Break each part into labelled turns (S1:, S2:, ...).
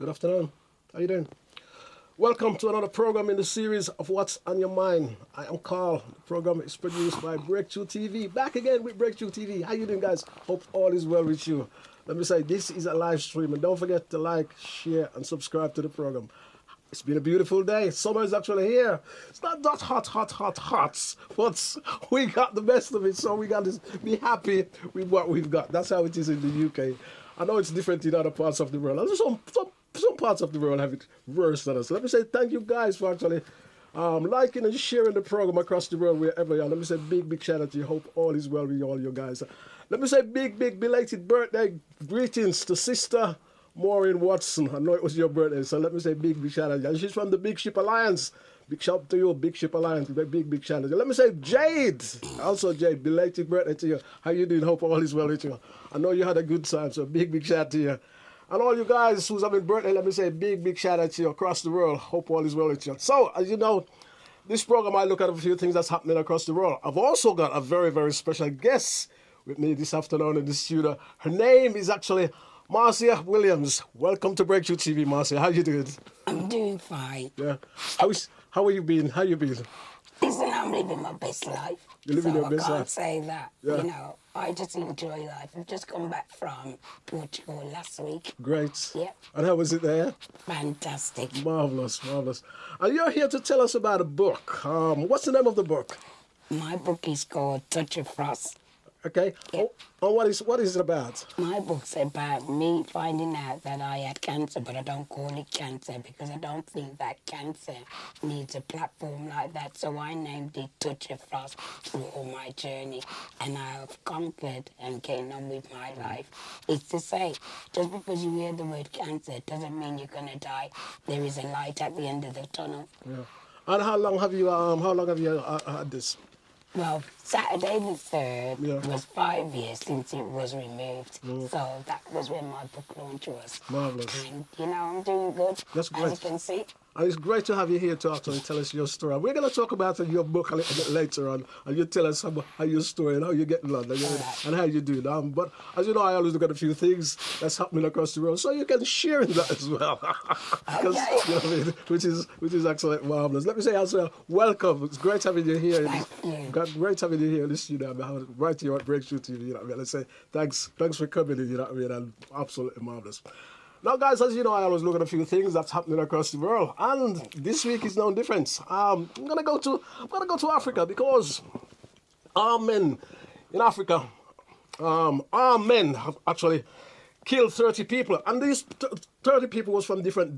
S1: Good afternoon. How you doing? Welcome to another program in the series of What's on Your Mind. I am Carl. The program is produced by Breakthrough TV. Back again with Breakthrough TV. How you doing, guys? Hope all is well with you. Let me say, this is a live stream, and don't forget to like, share, and subscribe to the program. It's been a beautiful day. Summer is actually here. It's not that hot, but we got the best of it, so we got to be happy with what we've got. That's how it is in the UK. I know it's different in other parts of the world. And some parts of the world have it worse than us. Let me say thank you guys for actually liking and sharing the program across the world wherever you are. Let me say big shout out to you. Hope all is well with all you guys. Let me say big belated birthday greetings to Sister Maureen Watson. I know it was your birthday, so let me say big shout out. And she's from the Big Ship Alliance. Big shout out to you, Big Ship Alliance. Big shout out. Let me say Jade. Also Jade, belated birthday to you. How you doing? Hope all is well with you. I know you had a good time, so big shout out to you. And all you guys who's having birthday, let me say big shout out to you across the world. Hope all is well with you. So, as you know, this program I look at a few things that's happening across the world. I've also got a very special guest with me this afternoon in the studio. Her name is actually Marcia Williams. Welcome to Breakthrough TV, Marcia. How you doing?
S2: I'm doing fine.
S1: Yeah. How are you been? How you been?
S2: Listen, I'm living my best life.
S1: You're living your best
S2: I can't
S1: life?
S2: say that.
S1: Yeah.
S2: You know, I just enjoy life. I've just come back from Portugal last week.
S1: Great.
S2: Yep.
S1: And how was it there?
S2: Fantastic.
S1: Marvelous. And you're here to tell us about a book. What's the name of the book?
S2: My book is called Touch of Frost.
S1: Okay.
S2: Yep.
S1: Oh, what is it about?
S2: My book's about me finding out that I had cancer, but I don't call it cancer because I don't think that cancer needs a platform like that. So I named it Touch of Frost through all my journey, and I've conquered and getting on with my life. It's to say, just because you hear the word cancer doesn't mean you're gonna die. There is a light at the end of the tunnel.
S1: Yeah. And how long have you had this?
S2: Well, Saturday the 3rd was 5 years since it was removed. So that was when my book launch was.
S1: Marvelous.
S2: And, you know, I'm doing good,
S1: That's great.
S2: as you can see.
S1: And it's great to have you here to actually tell us your story. We're going to talk about your book a little bit later on, and you tell us how your story and how you get along and how you do it. But as you know, I always look at a few things that's happening across the world, so you can share in that as well.
S2: Okay.
S1: You know what I mean? Which is excellent, marvelous. Let me say also, welcome. It's great having you here.
S2: Thank you.
S1: Great having you here in the studio. Right here at Breakthrough TV. You know what I mean? Let's say thanks for coming in. You know what I mean? And absolutely marvelous. Now, guys, as you know, I always look at a few things that's happening across the world, and this week is no different. I'm gonna go to Africa because our men in Africa, our men have actually killed 30 people, and these 30 people was from different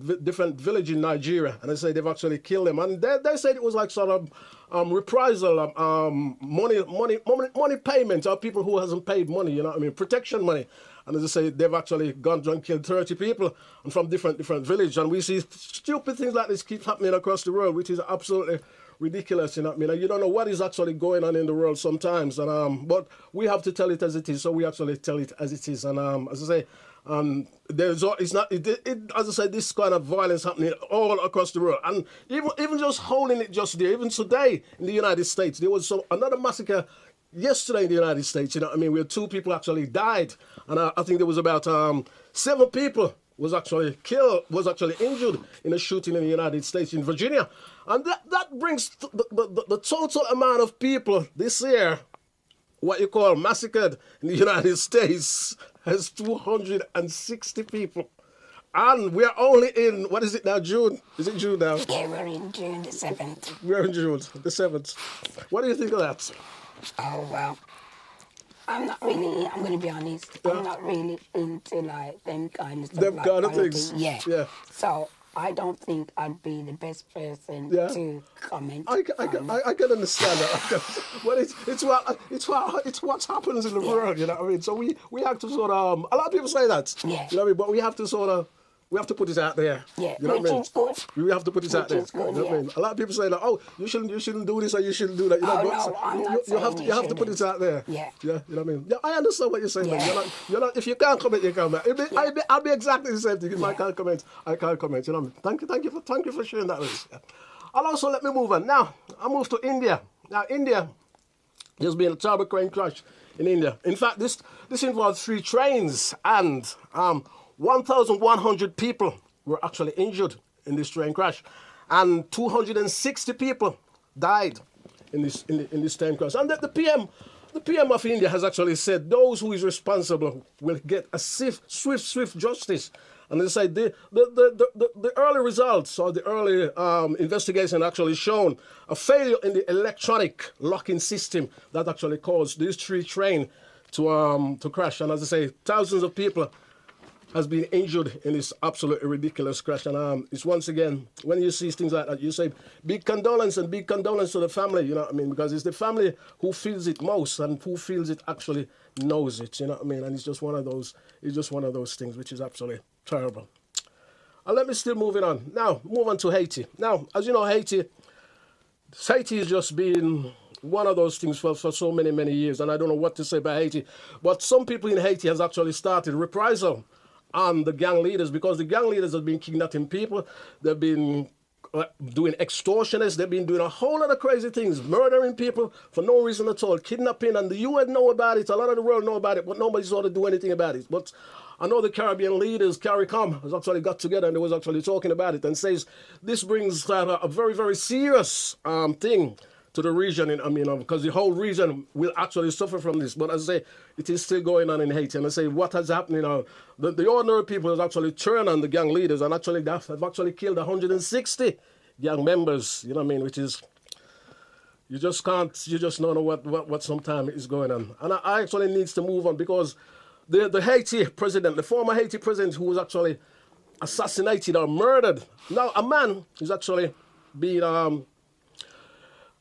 S1: village in Nigeria, and they say they've actually killed them, and they said it was like sort of reprisal, money payment of people who hasn't paid money, you know what I mean, protection money. And as I say, they've actually gone and killed 30 people and from different villages. And we see stupid things like this keep happening across the world, which is absolutely ridiculous, you know what I mean? And you don't know what is actually going on in the world sometimes. And but we have to tell it as it is, so we actually tell it as it is. And as I say, as I said, this kind of violence happening all across the world, and even just holding it just there. Even today in the United States, there was another massacre yesterday in the United States. You know what I mean? Where 2 people actually died, and I think there was about 7 people was actually injured in a shooting in the United States in Virginia, and that brings the total amount of people this year, what you call massacred in the United States, has 260 people. And we're only in, what is it now, June? Is it June now?
S2: Yeah, we're in June the 7th.
S1: We're in June the 7th. What do you think of that?
S2: Oh, well, I'm going to be honest, I'm not really into, like, them kind of stuff.
S1: Them kind of things?
S2: Yeah. So I don't think I'd be the best person to comment.
S1: I can understand that. Well, it's what happens in the world, you know what I mean? So we have to sort of, a lot of people say that.
S2: Yeah.
S1: You know what I mean? But we have to sort of, we have to put it out there.
S2: Yeah,
S1: you know
S2: which is good.
S1: We have to put it out there.
S2: Is good,
S1: you know what I mean? A lot of people say that, oh, you shouldn't do this or you shouldn't do that. You know,
S2: no, I'm not
S1: you have to put it out there.
S2: Yeah.
S1: Yeah, you know what I mean? Yeah, I understand what you're saying,
S2: Yeah.
S1: man. You're not, if you can't comment, you can't comment. I'll be exactly the same thing. If I can't comment, I can't comment. You know what I mean? Thank you for sharing that with us. Yeah. And also, let me move on. Now, I move to India. Now, India, there's been a terrible train crash in India. In fact, this involved 3 trains and 1,100 people were actually injured in this train crash, and 260 people died in this train crash. And the PM of India has actually said those who is responsible will get a swift justice. And they say the early results or the early investigation actually shown a failure in the electronic locking system that actually caused these three trains to crash. And as I say, thousands of people has been injured in this absolutely ridiculous crash. And it's once again, when you see things like that, you say big condolence to the family, you know what I mean? Because it's the family who feels it most and who feels it actually knows it, you know what I mean? And it's just one of those things which is absolutely terrible. And let me still move it on. Now, move on to Haiti. Now, as you know, Haiti has just been one of those things for so many years, and I don't know what to say about Haiti. But some people in Haiti has actually started reprisal on the gang leaders, because the gang leaders have been kidnapping people. They've been doing extortionists. They've been doing a whole lot of crazy things, murdering people for no reason at all, kidnapping, and the UN know about it. A lot of the world know about it, but nobody's sort of do anything about it. But I know the Caribbean leaders, CARICOM, has actually got together and they was actually talking about it and says this brings a very, very serious thing to the region, because the whole region will actually suffer from this. But as I say, it is still going on in Haiti. And I say, what has happened, the ordinary people has actually turned on the gang leaders and actually have actually killed 160 gang members, which is, you just don't know what sometimes is going on. And I actually needs to move on, because the Haiti president, the former Haiti president who was actually assassinated or murdered, now a man is actually being,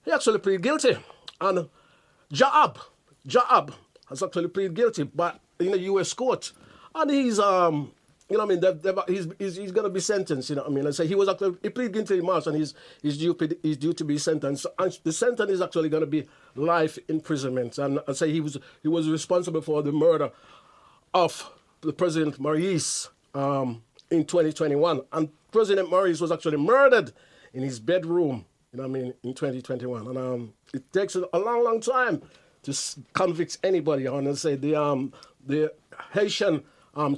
S1: he actually pleaded guilty, and Jaab has actually pleaded guilty, but in a U.S. court, and he's he's going to be sentenced. I say he pleaded guilty in March, and he's due to be sentenced. And the sentence is actually going to be life imprisonment. And I say he was responsible for the murder of the President Maurice in 2021, and President Maurice was actually murdered in his bedroom. In 2021, and it takes a long time to convict anybody. I want to say the Haitian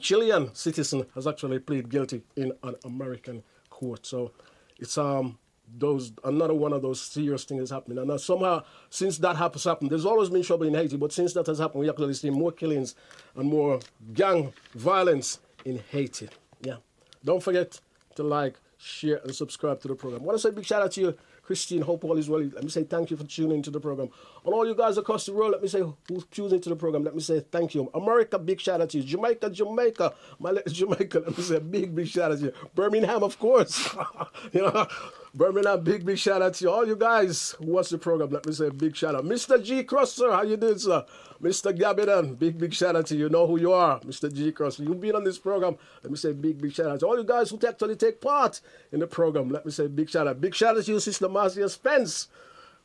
S1: Chilean citizen has actually pleaded guilty in an American court. So it's another one of those serious things happening. And somehow, since that has happened, there's always been trouble in Haiti, but since that has happened, we actually see more killings and more gang violence in Haiti. Yeah. Don't forget to like, share, and subscribe to the program. I want to say a big shout out to you, Christine. Hope all is well. Let me say thank you for tuning into the program. And all you guys across the world, let me say who's tuning into the program, let me say thank you. America, big shout out to you. Jamaica, my little Jamaica, let me say a big shout out to you. Birmingham, of course. Birmingham, big shout out to you. All you guys who watch the program, let me say a big shout out. Mr. G. Cross, sir, how you doing, sir? Mr. Gabidan, big shout out to you. You know who you are, Mr. G. Cross. You've been on this program. Let me say big shout out to all you guys who actually take part in the program. Let me say big shout out. Big shout out to you, Sister Marcia Spence.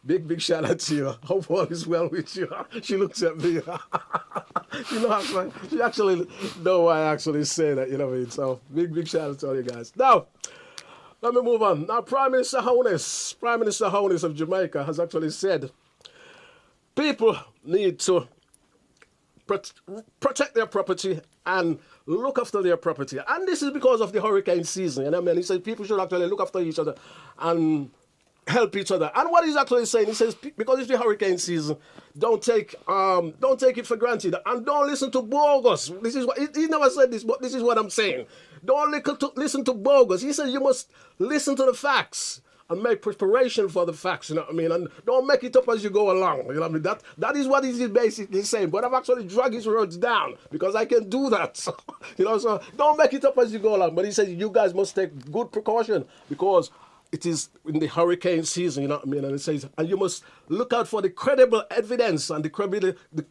S1: Big shout out to you. Hope all is well with you. She looks at me. She actually know why I actually say that, So big shout out to all you guys. Now, let me move on. Now, Prime Minister Honus of Jamaica has actually said people need to protect their property and look after their property. And this is because of the hurricane season. He said people should actually look after each other and help each other. And what he's actually saying, he says, because it's the hurricane season, don't take it for granted, and don't listen to bogus. This is what he never said this, but this is what I'm saying. Don't listen to bogus. He says you must listen to the facts and make preparation for the facts, and don't make it up as you go along, That is what he's basically saying, but I've actually dragged his words down because I can do that, so don't make it up as you go along, but he says you guys must take good precaution because it is in the hurricane season, And it says, and you must look out for the credible evidence and the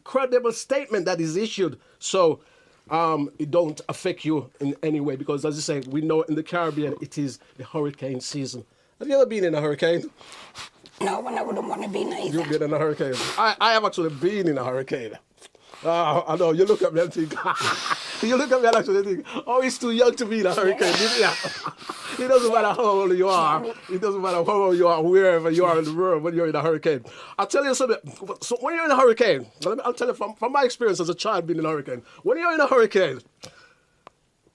S1: credible statement that is issued, so it don't affect you in any way, because as I say, we know in the Caribbean it is the hurricane season. Have you ever been in a hurricane?
S2: No, and I wouldn't want to be neither.
S1: You've been in a hurricane. I have actually been in a hurricane. I know, you look at me and think, you look at me and actually think, oh, he's too young to be in a hurricane. Yeah. It doesn't matter how old you are. It doesn't matter how old you are, wherever you are in the world when you're in a hurricane. I'll tell you something. So when you're in a hurricane, I'll tell you from my experience as a child being in a hurricane, when you're in a hurricane,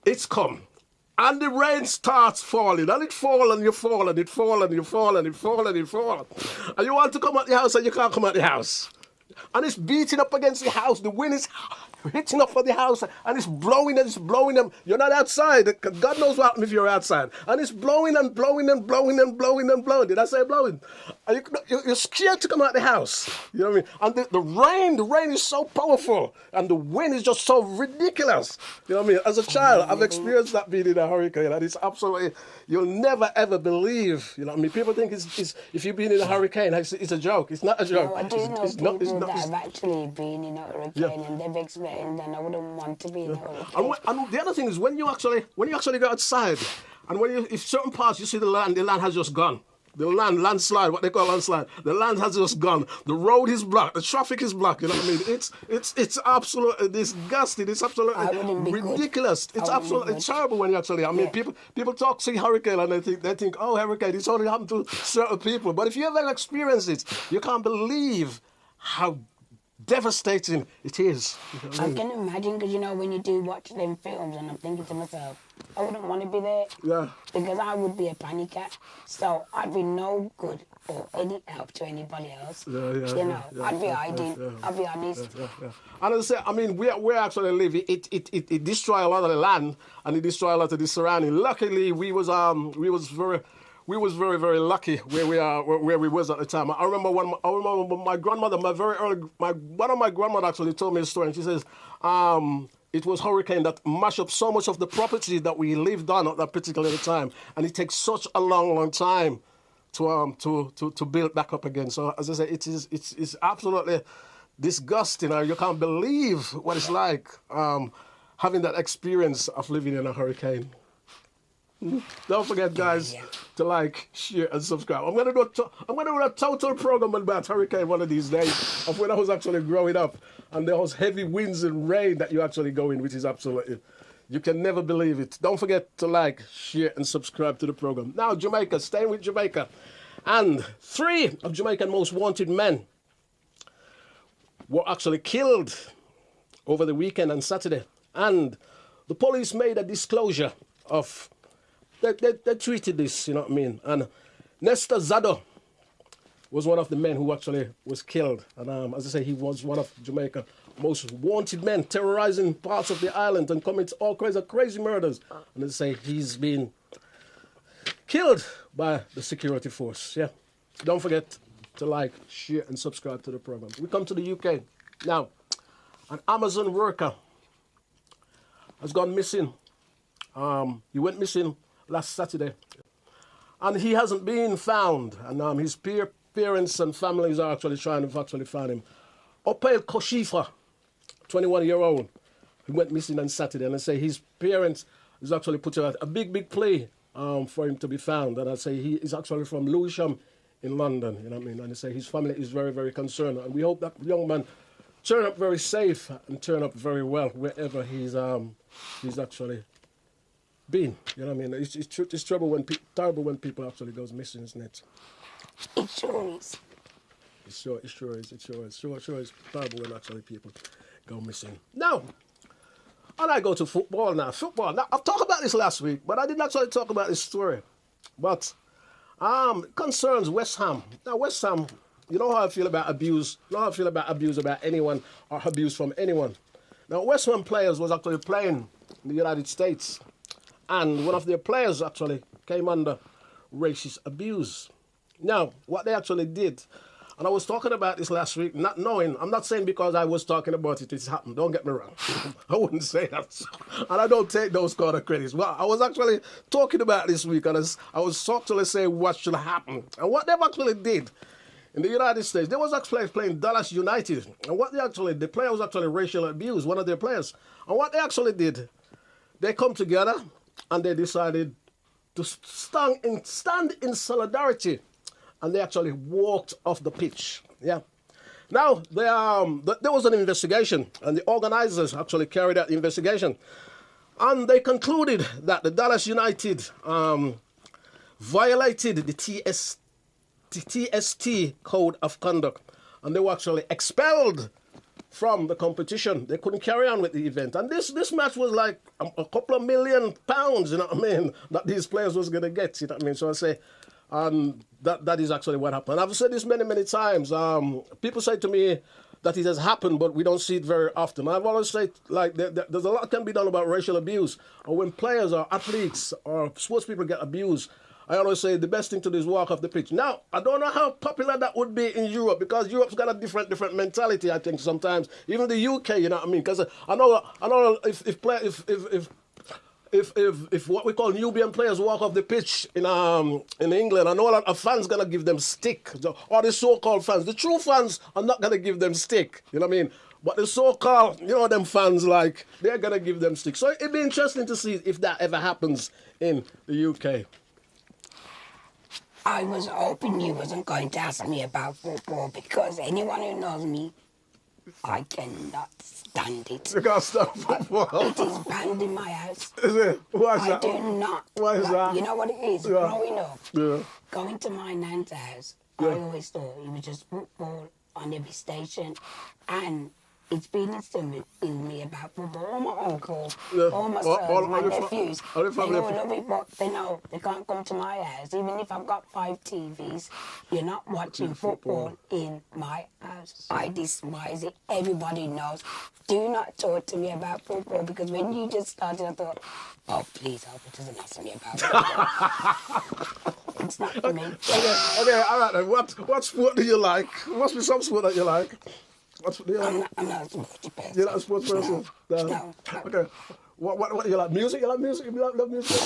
S1: it's come. And the rain starts falling, and it fall, and you fall, and it fall, and you fall, and it fall, and it fall. And you want to come out the house, and you can't come out the house. And it's beating up against the house. The wind is hitting up on the house, and it's blowing and it's blowing them. You're not outside. God knows what happens if you're outside. And it's blowing and blowing and blowing and blowing and blowing. Did I say blowing? And you're scared to come out the house. You know what I mean? And the rain is so powerful, and the wind is just so ridiculous. You know what I mean? As a child, I've experienced that being in a hurricane, and it's absolutely, you'll never ever believe. You know what I mean? People think it's if you've been in a hurricane, it's a joke. It's not a joke.
S2: No, I do know people that have actually been in a hurricane, and they've experienced, and I wouldn't want to be in a hurricane.
S1: And the other thing is when you actually go outside, and if certain parts you see the land has just gone. The landslide, what they call landslide. The land has just gone. The road is blocked. The traffic is blocked. You know what I mean? It's absolutely disgusting. It's absolutely ridiculous. It's absolutely terrible when you actually. I mean, people talk see hurricane and they think, oh, hurricane, it's only happened to certain people. But if you ever experience it, you can't believe how devastating it is. You know what I
S2: I
S1: mean?
S2: can imagine, because when you do watch them films, and I'm thinking to myself, I wouldn't want to be there.
S1: Yeah.
S2: Because I would be a panicker. So I'd be no good or any help to anybody else. I'd be hiding. I'll be honest.
S1: And as I say, I mean, where actually live, it destroy a lot of the land, and it destroy a lot of the surrounding. Luckily, we was very, very lucky where we was at the time. I remember my grandmother, one of my grandmother actually told me a story, and she says, it was hurricane that mashed up so much of the property that we lived on at that particular time, and it takes such a long time to build back up again. So as I say, it's absolutely disgusting. You can't believe what it's like having that experience of living in a hurricane. Don't forget, guys, to like, share, and subscribe. I'm gonna do a total program about hurricane one of these days of when I was actually growing up, and there was heavy winds and rain that you actually go in, which is absolutely, you can never believe it. Don't forget to like, share, and subscribe to the program. Now, Jamaica, staying with Jamaica, and 3 of Jamaica's most wanted men were actually killed over the weekend and Saturday, and the police made a disclosure of. They treated this, you know what I mean? And Nestor Zado was one of the men who actually was killed. And as I say, he was one of Jamaica's most wanted men, terrorizing parts of the island and committing all kinds of crazy murders. And as I say, he's been killed by the security force. Yeah. Don't forget to like, share, and subscribe to the program. We come to the UK. Now, an Amazon worker has gone missing. He went missing last Saturday, and he hasn't been found, and his parents and families are actually trying to find him. Opel Koshifa, 21-year-old, he went missing on Saturday, and I say his parents is actually putting out a big plea for him to be found, and I say he is actually from Lewisham in London, you know what I mean, and I say his family is very, very concerned, and we hope that young man turn up very safe and turn up very well wherever he's actually been, you know what I mean? It's terrible when people actually goes missing, isn't it?
S2: It sure is.
S1: It sure is terrible when actually people go missing. Now, and I go to football now. Football. Now, I've talked about this last week, but I didn't actually talk about this story. But it concerns West Ham. Now, West Ham, you know how I feel about abuse. You know how I feel about abuse about anyone or abuse from anyone. Now, West Ham players was actually playing in the United States, and one of their players actually came under racist abuse. Now, what they actually did, and I was talking about this last week, not knowing, I'm not saying because I was talking about it, it's happened, don't get me wrong. I wouldn't say that. And I don't take those kind of credits. Well, I was actually talking about this week, and I was actually saying what should happen. And what they actually did in the United States, they was actually playing Dallas United. And what the player was actually racial abuse, one of their players. And what they actually did, they come together, and they decided to stand in solidarity, and they actually walked off the pitch. Yeah. Now, there was an investigation, and the organizers actually carried out the investigation, and they concluded that the Dallas United violated the TST code of conduct, and they were actually expelled from the competition. They couldn't carry on with the event. And this match was like a couple of £1 million, you know what I mean, that these players was going to get, you know what I mean? So I say, that is actually what happened. I've said this many, many times. People say to me that it has happened, but we don't see it very often. I've always said, like, there's a lot can be done about racial abuse, or when players or athletes or sports people get abused. I always say the best thing to do is walk off the pitch. Now, I don't know how popular that would be in Europe, because Europe's got a different mentality, I think, sometimes. Even the UK, you know what I mean? Because I know if what we call Nubian players walk off the pitch in England, I know a lot of fans gonna give them stick, or the so-called fans. The true fans are not gonna give them stick, you know what I mean? But the so-called, you know, them fans, like, they're gonna give them stick. So it'd be interesting to see if that ever happens in the UK.
S2: I was hoping you wasn't going to ask me about football, because anyone who knows me, I cannot stand it.
S1: You can't stand football.
S2: It is banned in my house.
S1: Is it? Why is
S2: I
S1: that?
S2: do not.
S1: Why is that?
S2: You know what it is?
S1: Yeah.
S2: Growing up,
S1: Yeah.
S2: going to my nan's house,
S1: Yeah.
S2: I always thought it was just football on every station, and it's been instilled in me about football. All my uncles,
S1: Yeah.
S2: all my
S1: All-
S2: sons,
S1: all-
S2: my
S1: all your
S2: nephews,
S1: all your
S2: they
S1: family-
S2: all love it, but they know they can't come to my house. Even if I've got 5 TVs, you're not watching football in my house. I despise it. Everybody knows. Do not talk to me about football, because when you just started, I thought, oh, please, I hope it doesn't ask me about football. It's not for me.
S1: Okay, all right then. What sport do you like? Must be some sport that you like. What sport do you like?
S2: I'm not a sporty person.
S1: You're not a sports person?
S2: No.
S1: Okay. What do you like? Music? You like music? You love music?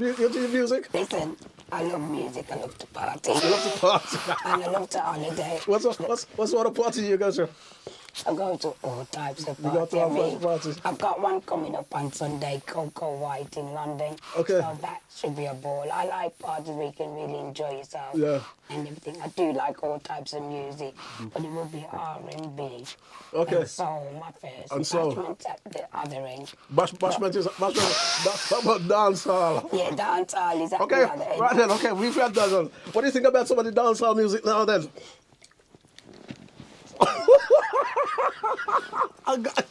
S1: You into music?
S2: Listen, I love music. I love to party.
S1: You love to party?
S2: And I love to holiday.
S1: What sort of party you go to?
S2: I go to all types of
S1: You go
S2: parties.
S1: to all types of parties?
S2: I've got one coming up on Sunday, Cocoa White in London.
S1: Okay.
S2: So that should be a ball. I like parties where you can really enjoy yourself.
S1: Yeah.
S2: And everything. I do like all types of music, but it will be R&B.
S1: Okay.
S2: And soul, my first.
S1: And soul.
S2: Bashment's at the other end.
S1: Bashment is about dance hall.
S2: Yeah, dance hall is at
S1: Okay,
S2: the other end.
S1: right then. Okay, we've had that one. What do you think about some of the dance hall music now then? I got.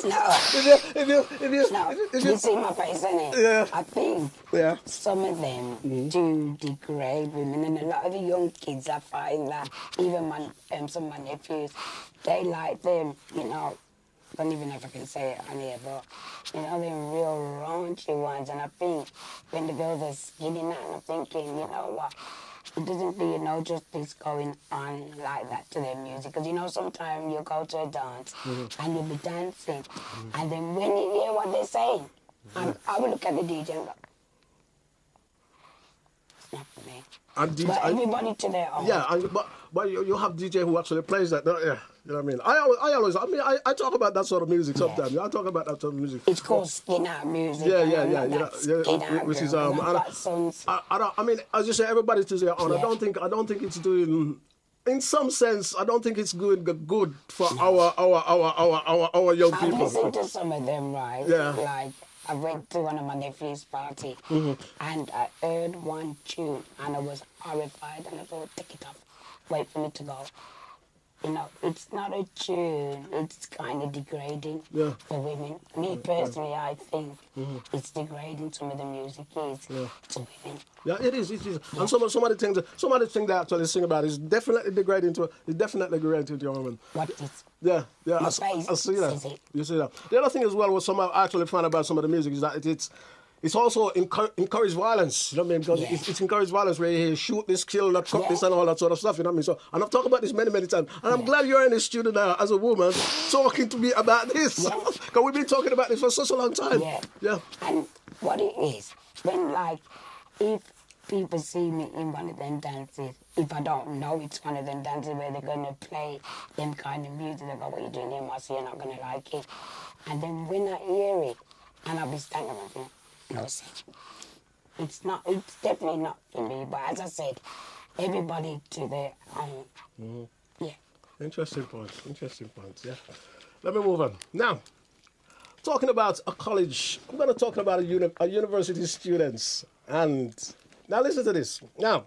S2: No.
S1: If
S2: You see my face, innit?
S1: Yeah.
S2: I think
S1: Yeah.
S2: some of them do degrade women, and a lot of the young kids, I find that, even some of my nephews, they like them, you know, I don't even know if I can say it on here, but, you know, they're real raunchy ones, and I think when the girls are skinny now, I'm thinking, you know what, it doesn't do, you know, justice going on like that to their music. Because, you know, sometimes you go to a dance and you'll be dancing, and then when you hear what they're saying, and I will look at the DJ and go, it's not for me.
S1: And
S2: But everybody to their own.
S1: yeah, but you have DJ who actually plays that, don't you? You know what I mean? I talk about that sort of music sometimes. Yeah. I talk about that sort of music.
S2: It's called skin out music.
S1: Yeah,
S2: and
S1: yeah,
S2: I'm
S1: yeah,
S2: not
S1: yeah,
S2: that
S1: yeah,
S2: skin out
S1: which is,
S2: girl, and I've got sons.
S1: I mean, as you say, everybody to their own.
S2: Yeah.
S1: I don't think it's doing. In some sense, I don't think it's good for our young
S2: I've
S1: people.
S2: listened to some of them, right?
S1: Yeah.
S2: Like, I went to one of my nephew's party, and I heard one tune, and I was horrified, and I thought, take it off, wait for me to go. You know, it's not a tune, it's kind of degrading for women. Me personally, I think it's degrading. Some of the music is to women.
S1: Yeah, it is. Yeah. And some of the things they actually sing about is definitely degrading to a woman.
S2: What is?
S1: Yeah.
S2: My
S1: I
S2: face
S1: see that.
S2: says it.
S1: You see that. The other thing as well, what I actually find about some of the music is that it's also encourage violence, you know what I mean? Because it's encouraged violence where you shoot this, kill that, cut this, and all that sort of stuff, you know what I mean? So, and I've talked about this many, many times. And I'm glad you're in the studio now as a woman talking to me about this. Because we've been talking about this for such a long time. Yeah.
S2: And what it is, when, like, if people see me in one of them dances, if I don't know it's one of them dances where they're going to play them kind of music, they go, what are you doing here, Marcy? You're not going to like it. And then when I hear it, and I'll be standing there thinking, no, sir. It's definitely not for me. But as I said, everybody to their own. Yeah.
S1: Interesting point, yeah. Let me move on. Now, talking about a college, I'm going to talk about a university students. And now listen to this. Now,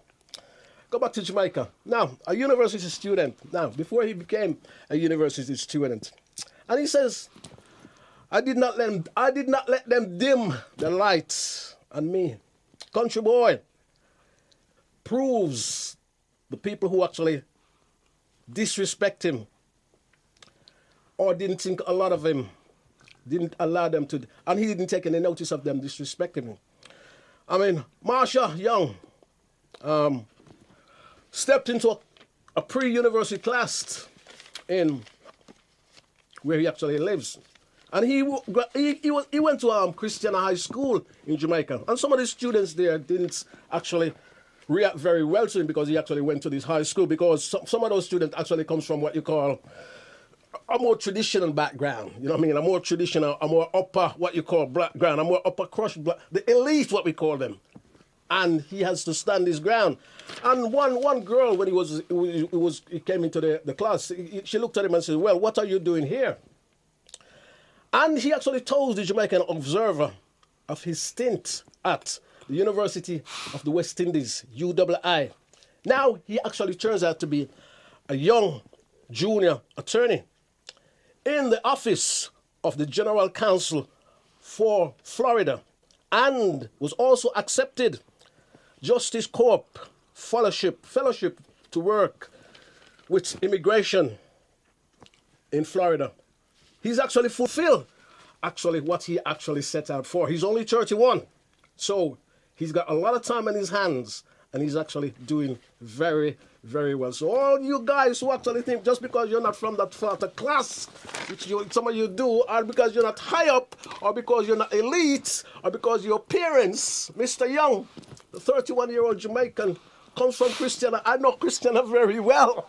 S1: go back to Jamaica. Now, a university student. Now, before he became a university student, and he says, I did not let them dim the lights on me. Country boy proves the people who actually disrespect him or didn't think a lot of him, didn't allow them to, and he didn't take any notice of them disrespecting him. I mean, Marsha Young stepped into a pre-university class in where he actually lives. And he went to Christian High School in Jamaica. And some of the students there didn't actually react very well to him because he actually went to this high school, because some of those students actually comes from what you call a more traditional background. You know what I mean? A more traditional, a more upper, what you call background, a more upper crust, the elite, what we call them. And he has to stand his ground. And one girl, when he came into the class, she looked at him and said, well, what are you doing here? And he actually told the Jamaican Observer of his stint at the University of the West Indies, UII. Now he actually turns out to be a young junior attorney in the office of the General Counsel for Florida, and was also accepted Justice Corp fellowship to work with immigration in Florida. He's actually fulfilled what he actually set out for. He's only 31, so he's got a lot of time in his hands, and he's actually doing very, very well. So all you guys who actually think just because you're not from that Florida class, which some of you do, or because you're not high up, or because you're not elite, or because your parents, Mr. Young, the 31-year-old Jamaican, comes from Christiana. I know Christiana very well.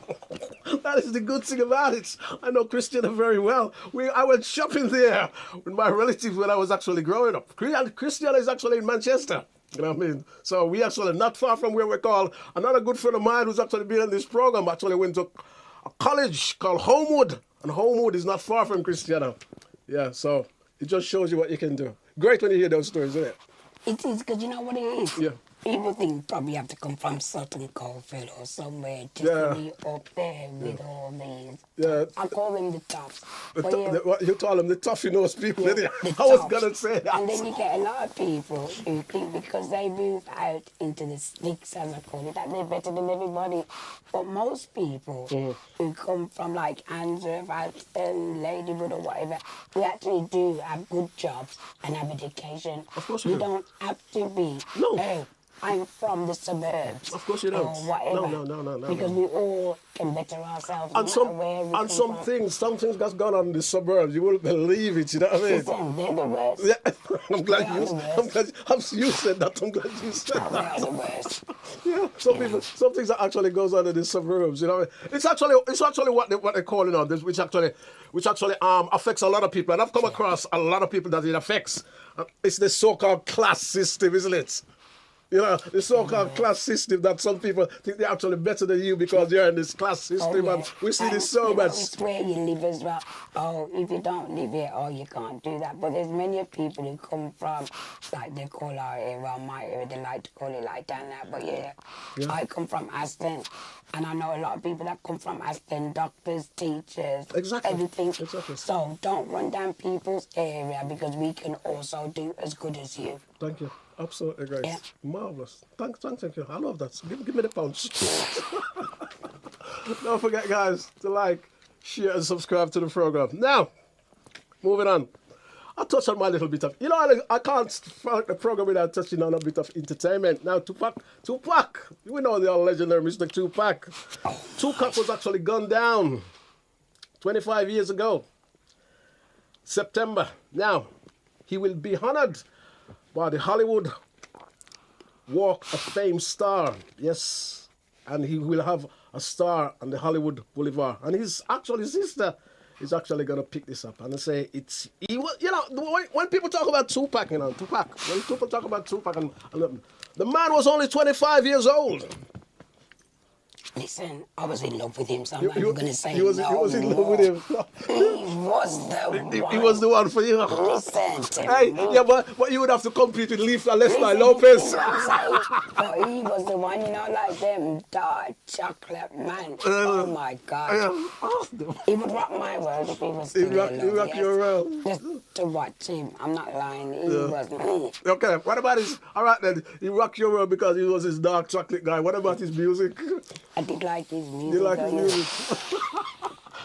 S1: That is the good thing about it. I know Christiana very well. I went shopping there with my relatives when I was actually growing up. Christiana is actually in Manchester. You know what I mean? So we actually not far from where we're called. Another good friend of mine who's actually been in this program actually went to a college called Homewood. And Homewood is not far from Christiana. Yeah, so it just shows you what you can do. Great when you hear those stories, isn't it?
S2: It is, because you know what it is?
S1: Yeah.
S2: People think probably have to come from Sutton Coldfield or somewhere just to be up there with all these.
S1: Yeah.
S2: I call them the tops.
S1: What you call them, the toughy nose people,
S2: Yeah,
S1: didn't you?
S2: the
S1: I was
S2: tops.
S1: going to say that.
S2: And then you get a lot of people who think because they move out into the sticks, as I call it, that they're better than everybody. But most people who come from like Answorth, Alston, Ladywood or whatever, we actually do have good jobs and have education.
S1: Of course we
S2: You
S1: do.
S2: don't have to be,
S1: No.
S2: oh, I'm from the suburbs.
S1: Of course you don't.
S2: Or whatever.
S1: No.
S2: Because we all can better ourselves.
S1: And some things that's gone on in the suburbs, you wouldn't believe it, you know what I mean?
S2: Listen, they're the worst.
S1: Yeah, I'm glad
S2: They are the worst.
S1: you said that. I'm glad you said
S2: They
S1: that.
S2: are the worst.
S1: Yeah, some things that actually goes on in the suburbs, you know. It's actually what they're calling on this, which actually affects a lot of people, and I've come across a lot of people that it affects. It's the so-called class system, isn't it? You know, the so-called class system that some people think they're actually better than you because you're in this class system,
S2: yeah.
S1: and we see this
S2: And,
S1: so
S2: you know,
S1: much.
S2: it's where you live as well. Oh, if you don't live here, oh, you can't do that. But there's many people who come from, like they call our area, well, my area, they like to call it like down there. But yeah, I come from Aston, and I know a lot of people that come from Aston, doctors, teachers,
S1: Exactly.
S2: everything.
S1: Exactly.
S2: So don't run down people's area because we can also do as good as you.
S1: Thank you. Absolutely great.
S2: Yeah.
S1: Marvelous. Thank you. I love that. Give me the punch. Don't forget, guys, to like, share, and subscribe to the program. Now, moving on. I'll touch on my little bit of, I can't start the program without touching on a bit of entertainment. Now, Tupac, we know the old legendary Mr. Tupac. Tupac was actually gunned down 25 years ago, September. Now, he will be honored by the Hollywood Walk of Fame star. Yes, and he will have a star on the Hollywood Boulevard. And his sister is actually going to pick this up and say when people talk about Tupac, when people talk about Tupac, and the man was only 25 years old.
S2: Listen, I was in love with him, so I'm not
S1: You,
S2: even going to say
S1: you was in love with him.
S2: He was the one.
S1: He was the one for you.
S2: Listen to
S1: Hey,
S2: me.
S1: yeah, but you would have to compete with Leaf and Lester
S2: Listen,
S1: Lopez.
S2: you know what I'm saying? But he was the one, like them dark chocolate man. Oh my God. He would rock my world if he was
S1: He
S2: still
S1: rock,
S2: alive.
S1: he rock
S2: Yes.
S1: your world.
S2: Just to watch him. I'm not lying. He was.
S1: Okay, what about his? All right then, he rocked your world because he was his dark chocolate guy. What about his music?
S2: I did like his music.
S1: You like his music?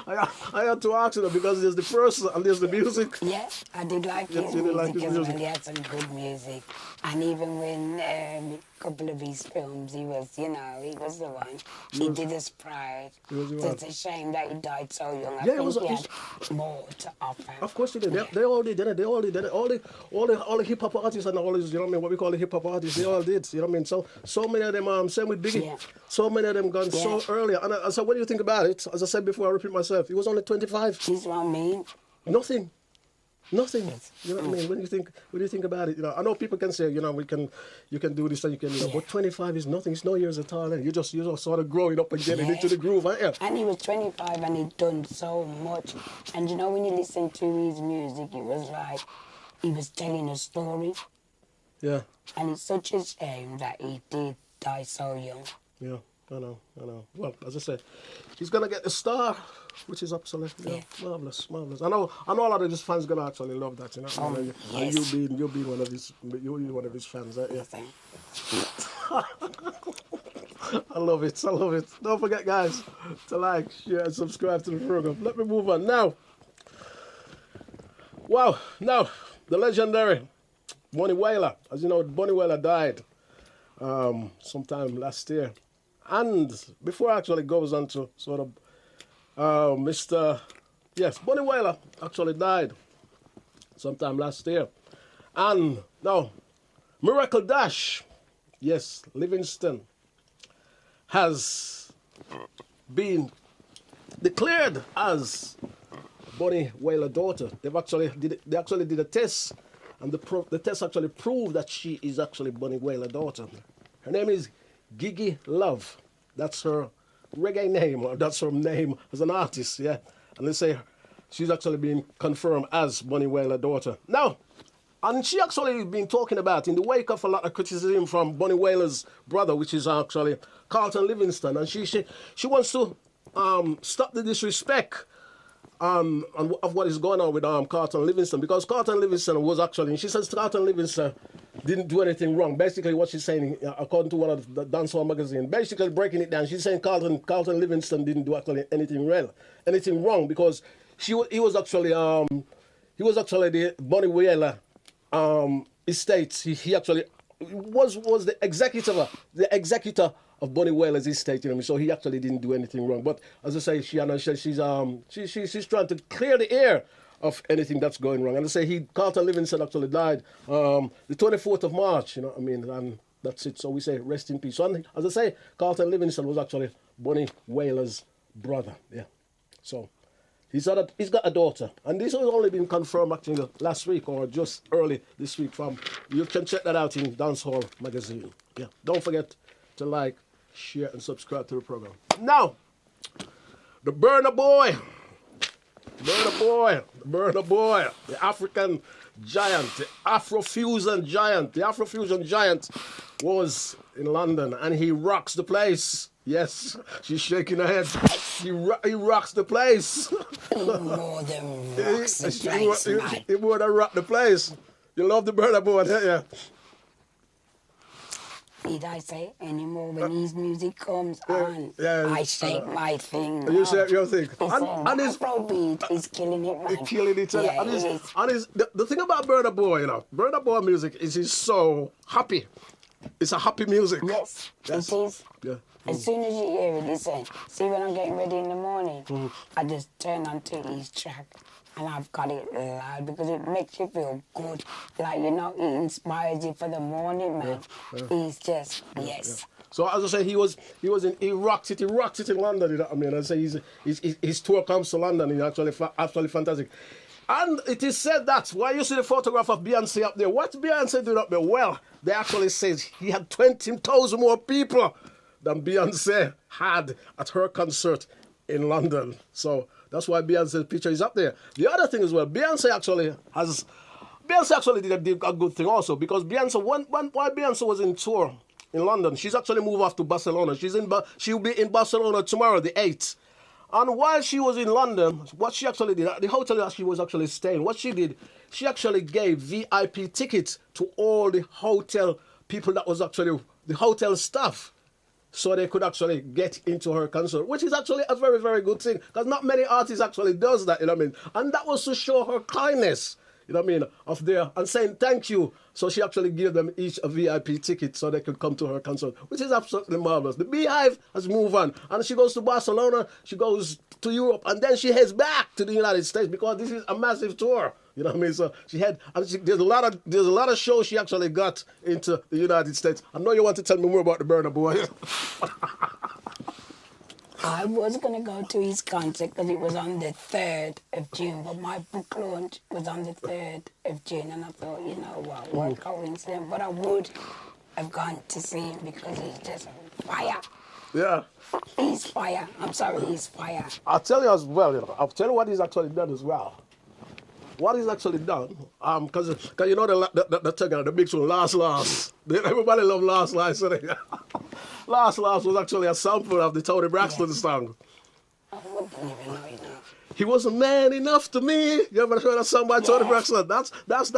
S1: I had to ask you though, because there's the person and there's the music.
S2: Yeah, I did like his
S1: you did like
S2: music
S1: his
S2: as well.
S1: music.
S2: He had some good music. And even when a couple of his films, he was the one. He did his Pride.
S1: He was the
S2: So
S1: one.
S2: it's a shame that he died so young. I
S1: Yeah, it
S2: think
S1: was-
S2: he
S1: it was-
S2: had more to offer.
S1: Of course they did. They all did, didn't it? They all did, didn't it? All the hip hop artists and all these, you know what I mean? What we call the hip hop artists, they all did. You know what I mean? So many of them, same with Biggie.
S2: Yeah.
S1: So many of them gone so
S2: Yeah.
S1: early. And so when you think about it, as I said before, I repeat myself, he was only 25.
S2: This is what I mean.
S1: Nothing. Nothing. You know what I mean? When you think about it, I know people can say, you can do this and you can,
S2: Yeah.
S1: but 25 is nothing. It's no years at all. You just sort of growing up and getting
S2: Yeah.
S1: into the groove, aren't you?
S2: And he was 25 and he'd done so much. And when you listen to his music, it was like he was telling a story.
S1: Yeah.
S2: And it's such a shame that he did die so young.
S1: Yeah, I know. Well, as I said, he's gonna get the star, which is absolutely marvelous. I know a lot of his fans gonna actually love that, you know. And
S2: yes.
S1: you being one of his fans, yeah.
S2: Nothing.
S1: I love it. Don't forget, guys, to like, share, and subscribe to the program. Let me move on now. Wow, now the legendary Bunny Wailer. As you know, Bunny Wailer died sometime last year. And before I actually goes on to sort of Bunny Wailer actually died sometime last year. And now, Miracle Dash, yes, Livingston, has been declared as Bunny Wailer's daughter. They actually did a test, and the test actually proved that she is actually Bunny Wailer's daughter. Her name is Gigi Love. That's her reggae name, or that's her name as an artist, yeah. And they say she's actually been confirmed as Bunny Wailer's daughter. Now, and she actually been talking about, in the wake of a lot of criticism from Bunny Wailer's brother, which is actually Carlton Livingston, and she wants to stop the disrespect of what is going on with Carlton Livingston, because Carlton Livingston was actually, and she says Carlton Livingston didn't do anything wrong. Basically, what she's saying, according to one of the dancehall magazine, basically breaking it down, she's saying Carlton Livingston didn't do actually anything wrong, because he was actually the Bunny Wailer estate. He actually was the executor of Bunny Wailer's estate, so he actually didn't do anything wrong. But as I say, she's trying to clear the air of anything that's going wrong. And I say Carlton Livingston actually died the 24th of March, you know what I mean, and that's it. So we say rest in peace. So, and as I say, Carlton Livingston was actually Bunny Wailer's brother, yeah. So he's got a daughter, and this has only been confirmed actually last week or just early this week. You can check that out in Dancehall magazine. Yeah, don't forget to like, share, and subscribe to the program. Now, the Burner Boy, the African giant, the Afrofusion giant was in London, and he rocks the place. Yes, she's shaking her head. He rocks the place.
S2: More than rocks the place, man.
S1: He more than rock the place. You love the Burner Boy, yeah.
S2: Did I say anymore when his music comes on?
S1: yeah,
S2: I shake my thing.
S1: You shake your thing.
S2: And his Afrobeat is killing it, man.
S1: Killing each other.
S2: Yeah,
S1: and the thing about Burner Boy, Burner Boy music is he's so happy. It's a happy music.
S2: Yes, it is.
S1: Yeah.
S2: As soon as you hear it, listen. See, when I'm getting ready in the morning, I just turn on to his track, and I've got it loud because it makes you feel good. Like, it inspires you for the morning, man. He's just, yes.
S1: Yeah. So as I say, he rocks it in London, you know what I mean? I say his tour comes to London, and it's actually fantastic. And it is said that, why you see the photograph of Beyonce up there, what Beyonce did up there? Well, they actually says he had 20,000 more people than Beyonce had at her concert in London. So that's why Beyonce's picture is up there. The other thing as well, Beyonce actually did a good thing also, because Beyonce, while Beyonce was in tour in London, she's actually moved off to Barcelona. She'll be in Barcelona tomorrow, the 8th. And while she was in London, what she actually did, the hotel that she was actually staying, what she did, she actually gave VIP tickets to all the hotel people that was actually the hotel staff, so they could actually get into her concert, which is actually a very, very good thing, because not many artists actually does that, you know what I mean? And that was to show her kindness, you know what I mean, of there, and saying thank you. So she actually gave them each a VIP ticket so they could come to her concert, which is absolutely marvelous. The Beehive has moved on, and she goes to Barcelona, she goes to Europe, and then she heads back to the United States, because this is a massive tour. You know what I mean? So there's a lot of shows she actually got into the United States. I know you want to tell me more about the Burna Boy.
S2: I was going to go to his concert because it was on the 3rd of June, but my book launch was on the 3rd of June, and I thought, you know what coincidence, but I would have gone to see him because he's just fire.
S1: Yeah.
S2: He's fire. I'm sorry, he's fire.
S1: I'll tell you as well, you know, I'll tell you what he's actually done as well. What he's actually done, because you know the big one, Last. Everybody love Last. So Last was actually a sample of the Tony Braxton song.
S2: I wouldn't even know, you know.
S1: He wasn't man enough to me. You ever heard that song by Tony Braxton? That's Last.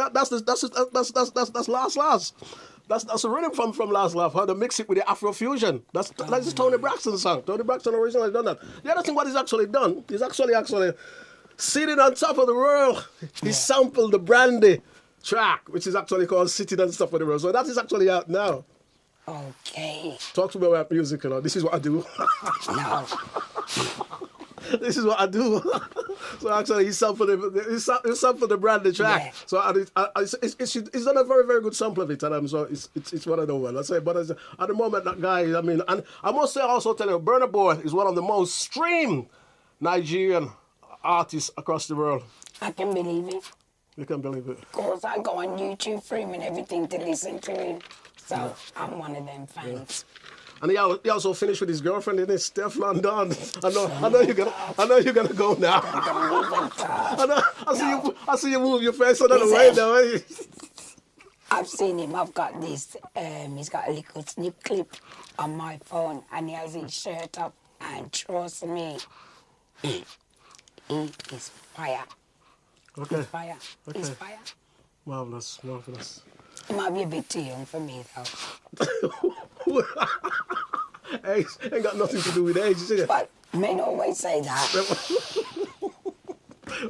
S1: That's a rhythm from Last Laugh. How to mix it with the Afrofusion. That's Tony Braxton's song. Tony Braxton originally done that. The other thing what he's actually done, he's actually sitting on top of the world. He sampled the Brandy track, which is actually called Sitting on Top of the World. So that is actually out now.
S2: Okay.
S1: Talk to me about music, you know. This is what I do.
S2: No.
S1: This is what I do. So actually, he sampled the Brandy track.
S2: Yeah.
S1: So he's done a very, very good sample of it, and so it's one of the ones. I say, but at the moment, that guy, I mean, and I must say also tell you, Burna Boy is one of the most streamed Nigerian artists across the world.
S2: I can believe it.
S1: You can believe it.
S2: Of course, I go on YouTube streaming everything to listen to him. So I'm one of them fans.
S1: Yeah. And he also finished with his girlfriend, in Steph London. I know you're gonna go now. I see you move your face out of the way now.
S2: I've seen him. I've got this. He's got a little snip clip on my phone, and he has his shirt up. And trust me, he is fire.
S1: Okay.
S2: He's fire.
S1: Okay.
S2: He's fire.
S1: Marvelous.
S2: He might be a bit too young for me, though.
S1: Age ain't got nothing to do with age, is it?
S2: But men always say that.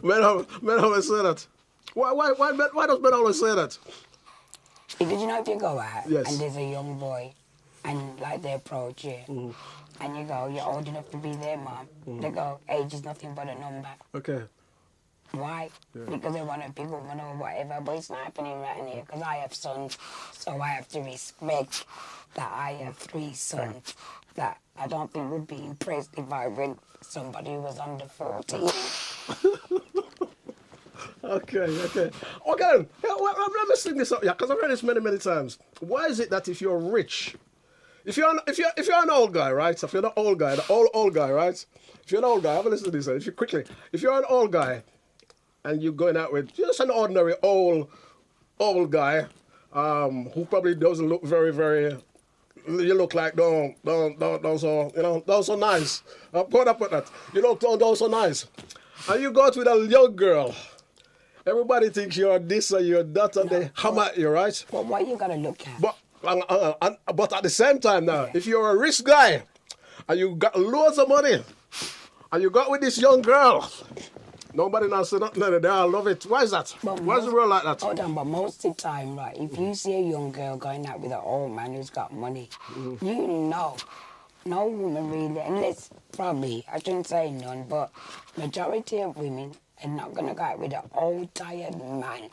S1: men always say that. Why does men always say that?
S2: Because you know, if you go out
S1: Yes.
S2: and there's a young boy and like they approach you and you go, you're old enough to be their mom, they go, age is nothing but a number.
S1: Okay.
S2: Why? Yeah. Because they want to pick up or whatever, but it's not happening right here because I have sons, so I have to respect that I have 3 sons that I don't think would be impressed if I went somebody who was under 40.
S1: Okay. Let me sing this up, because I've heard this many times. Why is it that if you're rich, if you're an old guy, right? If you're an old guy, the old guy, right? If you're an old guy, have a listen to this. If you're an old guy, and you're going out with just an ordinary old guy, who probably doesn't look very, very. You look like don't so nice. Put up with that. You don't so nice. And you go out with a young girl. Everybody thinks you're this or you're that, and they hammer at you, right?
S2: Well, what you gotta look at?
S1: But at the same time now, if you're a rich guy, and you got loads of money, and you got with this young girl. Nobody now say nothing. They all love it. Why is that? Why is the world like that?
S2: Hold on, but most of the time, right, if you see a young girl going out with an old man who's got money, you know, no woman really, unless probably, I shouldn't say none, but majority of women are not going to go out with an old, tired man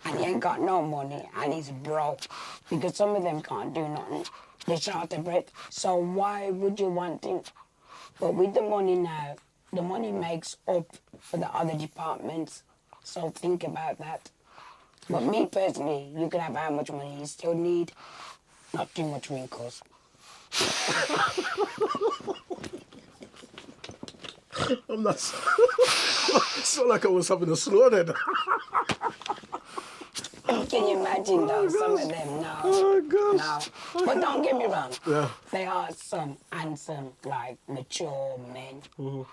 S2: and he ain't got no money and he's broke because some of them can't do nothing. They're short of breath. So why would you want him? But with the money now, the money makes up for the other departments, so think about that. But me personally, you can have how much money you still need, not too much wrinkles.
S1: I'm not. So like I was having a slow then.
S2: Can you imagine though, some of them? No.
S1: Oh gosh.
S2: No. But don't get me wrong.
S1: Yeah.
S2: There are some handsome, like mature men.
S1: Mm-hmm.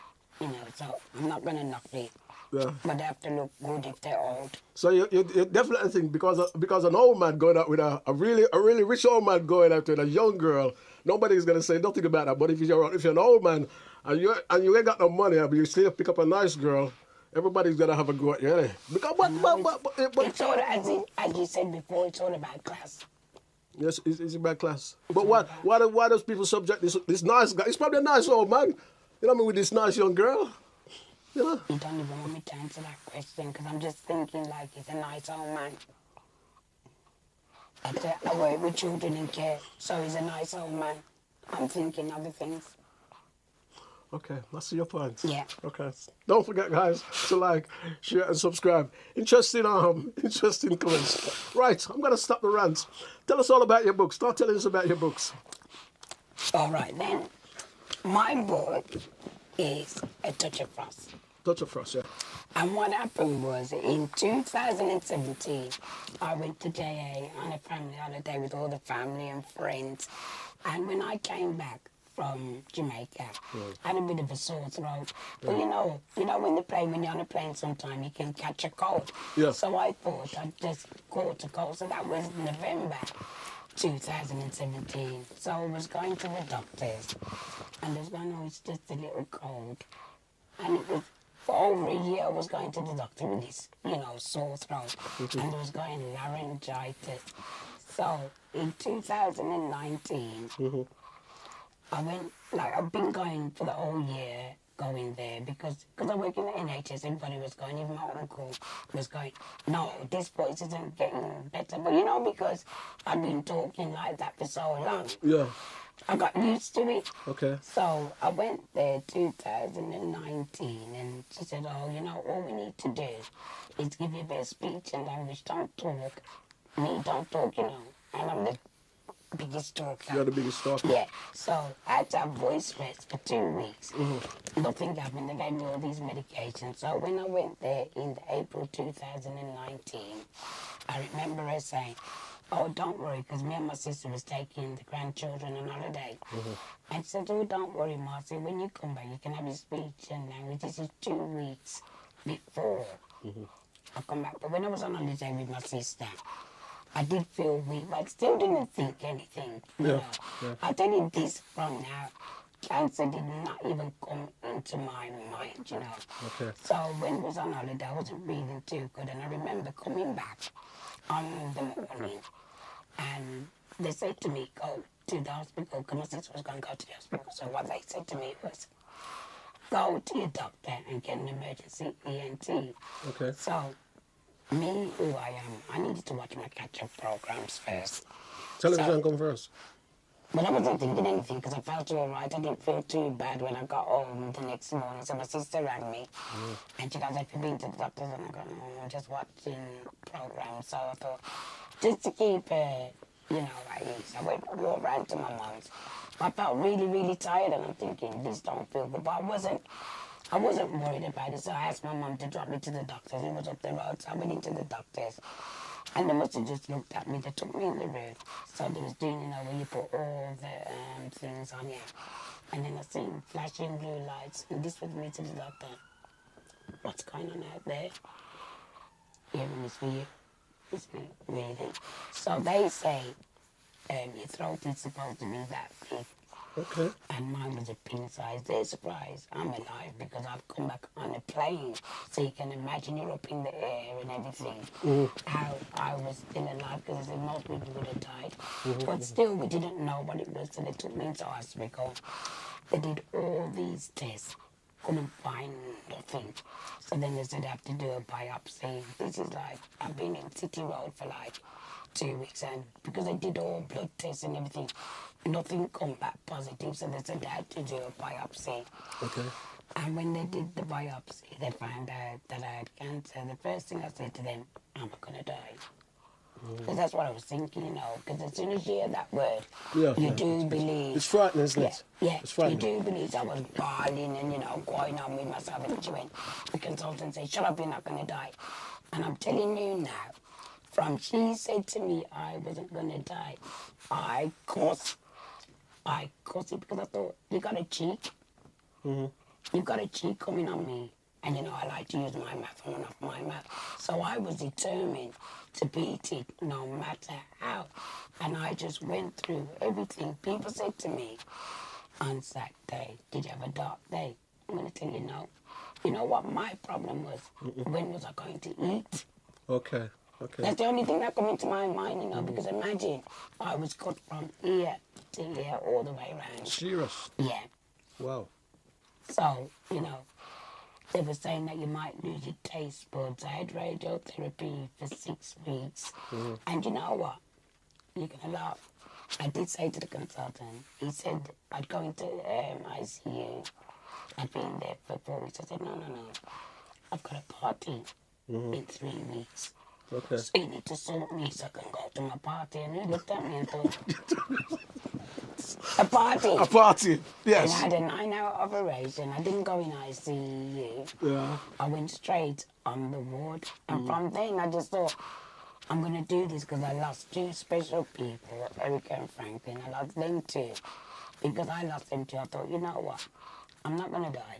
S2: You know, so I'm not gonna knock it.
S1: Yeah.
S2: But they have to look good if they're old.
S1: So you definitely think because an old man going out with a really rich old man going out with a young girl, nobody's gonna say nothing about that. But if you're an old man and you ain't got no money, but you still pick up a nice girl, everybody's gonna have a go at you, innit? Because but
S2: It's all, as you said before, it's all about class.
S1: yes, it's about class. But why does people subject this nice guy? He's probably a nice old man. You know what I mean, with this nice young girl. You know?
S2: You don't even want me to answer that question because I'm just thinking like he's a nice old man. I work with children in care, so he's a nice old man. I'm thinking other things.
S1: Okay, I see your point.
S2: Yeah.
S1: Okay. Don't forget, guys, to like, share, and subscribe. Interesting comments. Right, I'm gonna stop the rant. Tell us all about your books. Start telling us about your books.
S2: All right then. My book is A Touch of Frost.
S1: Touch of Frost, yeah.
S2: And what happened was in 2017, I went to JA on a family holiday with all the family and friends. And when I came back from Jamaica, I had a bit of a sore throat. But you know when you're on a plane sometime, you can catch a cold.
S1: Yeah.
S2: So I thought I'd just caught a cold. So that was November 2017. So I was going to the doctors. And they was going, oh, it's just a little cold. And it was, for over a year, I was going to the doctor with this, sore throat. And I was going laryngitis. So in 2019, I went, I've been going for the whole year, going there, because I work in the NHS, everybody was going, even my uncle was going, no, this voice isn't getting better. But because I've been talking like that for so long.
S1: Yeah.
S2: I got used to it.
S1: Okay.
S2: So I went there 2019 and she said, oh, all we need to do is give you a bit of speech and language. Don't talk. Me, don't talk, And I'm the biggest talker.
S1: You're the biggest talker.
S2: Yeah. So I had to have voice rest for 2 weeks. Nothing happened. They gave me all these medications. So when I went there in April 2019, I remember her saying, oh, don't worry, because me and my sister was taking the grandchildren on holiday. And she said, oh, don't worry, Marcy, when you come back, you can have your speech and language. This is 2 weeks before I come back. But when I was on holiday with my sister, I did feel weak, but I still didn't think anything. Yeah. I'll tell you this from now. Cancer did not even come into my mind,
S1: Okay.
S2: So when I was on holiday, I wasn't breathing too good. And I remember coming back on the morning, and they said to me, go to the hospital, because my sister was going to go to the hospital. So what they said to me was, go to your doctor and get an emergency ENT.
S1: Okay.
S2: So me, who I am, I needed to watch my catch-up programs first.
S1: Television come first.
S2: But I wasn't thinking anything because I felt all right. I didn't feel too bad when I got home the next morning. So my sister rang me and she goes, have you been to the doctors? And I go, no, I'm just watching programs. So I thought, just to keep, at ease, I walked round to my mum's. I felt really, really tired and I'm thinking, this don't feel good. But I wasn't worried about it. So I asked my mum to drop me to the doctors. It was up the road, so I went into the doctors. And they must have just looked at me. They took me in the room. So they was doing, where you put all the things on you. And then I seen flashing blue lights. And this was me to the doctor. What's going on out there? Hearing is for you. It's me, really. So they say your throat is supposed to be that big.
S1: Okay.
S2: And mine was a pin size. They're surprised I'm alive because I've come back on a plane. So you can imagine you're up in the air and everything. How I was still alive because most people would have died. But still, we didn't know what it was. So they took me into hospital. They did all these tests. Couldn't find nothing. So then they said I have to do a biopsy. This is I've been in City Road for 2 weeks. And because I did all blood tests and everything, nothing come back positive, so they said I had to do a biopsy.
S1: Okay.
S2: And when they did the biopsy, they found out that I had cancer. The first thing I said to them, am I going to die? Because that's what I was thinking, you know, because as soon as you hear that word,
S1: Yeah,
S2: you
S1: yeah,
S2: do believe.
S1: It's frightening, isn't
S2: Yeah,
S1: it?
S2: yeah,
S1: It's
S2: you
S1: frightening.
S2: do believe. I was bawling and, you know, going on with myself. And she went, the consultant said, shut up, you're not going to die. And I'm telling you now, from she said to me I wasn't going to die, I cursed it because I thought, you got a cheek. You got a cheek coming on me. And, you know, I like to use my mouth and run off my mouth. So I was determined to beat it no matter how. And I just went through everything. People said to me on Saturday, did you have a dark day? I'm going to tell you no. You know what my problem was? When was I going to eat?
S1: Okay. Okay.
S2: That's the only thing that come into my mind, you know, because imagine I was cut from ear to ear all the way around.
S1: Serious.
S2: Yeah.
S1: Wow.
S2: So, you know, they were saying that you might lose your taste buds. I had radiotherapy for 6 weeks. And you know what? You're going to laugh. I did say to the consultant, he said I'd go into ICU. I'd been there for 4 weeks. I said, no. I've got a party in 3 weeks.
S1: Okay.
S2: So you need to sort me so I can go to my party. And he looked at me and thought, a party?
S1: A party.
S2: And I
S1: Yes.
S2: had a 9-hour operation. I didn't go in ICU.
S1: Yeah.
S2: I went straight on the ward. And from then I just thought, I'm going to do this because I lost 2 special people, Erica and Franklin. I lost them too. Because I lost them too, I thought, you know what? I'm not going to die.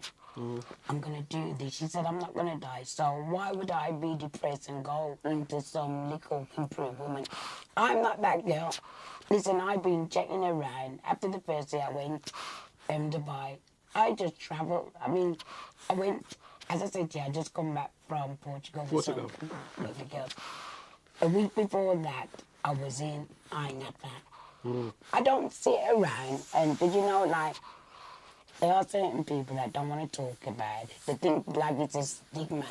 S2: I'm going to do this. She said, I'm not going to die. So why would I be depressed and go into some little improved woman? I'm not that girl. Listen, I've been checking around. After the first day I went Dubai, I just traveled. I mean, I went, as I said to you, I just come back from Portugal. with some lovely girls. A week before that, I was in Ainapa. I don't sit around, and did you know, like, there are certain people that don't want to talk about it. They think like it's a stigma.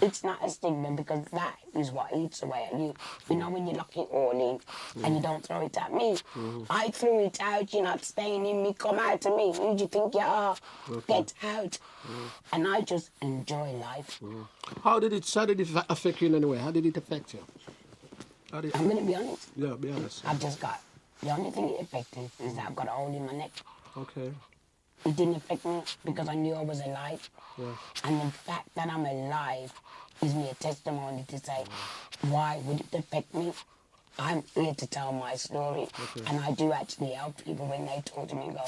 S2: It's not a stigma because that is what eats away at you. You know, when you lock it all in and you don't throw it at me. I threw it out, you're not staying in me, come out to me. Who do you think you are? Get out. And I just enjoy life.
S1: How did it affect you in any way? How did it affect you?
S2: I'm going to be honest.
S1: Yeah, be honest.
S2: I've just got, the only thing it affected is that I've got a hole in my neck.
S1: Okay.
S2: It didn't affect me because I knew I was alive.
S1: Yeah.
S2: And the fact that I'm alive gives me a testimony to say, why would it affect me? I'm here to tell my story. Okay. And I do actually help people when they talk to me and go,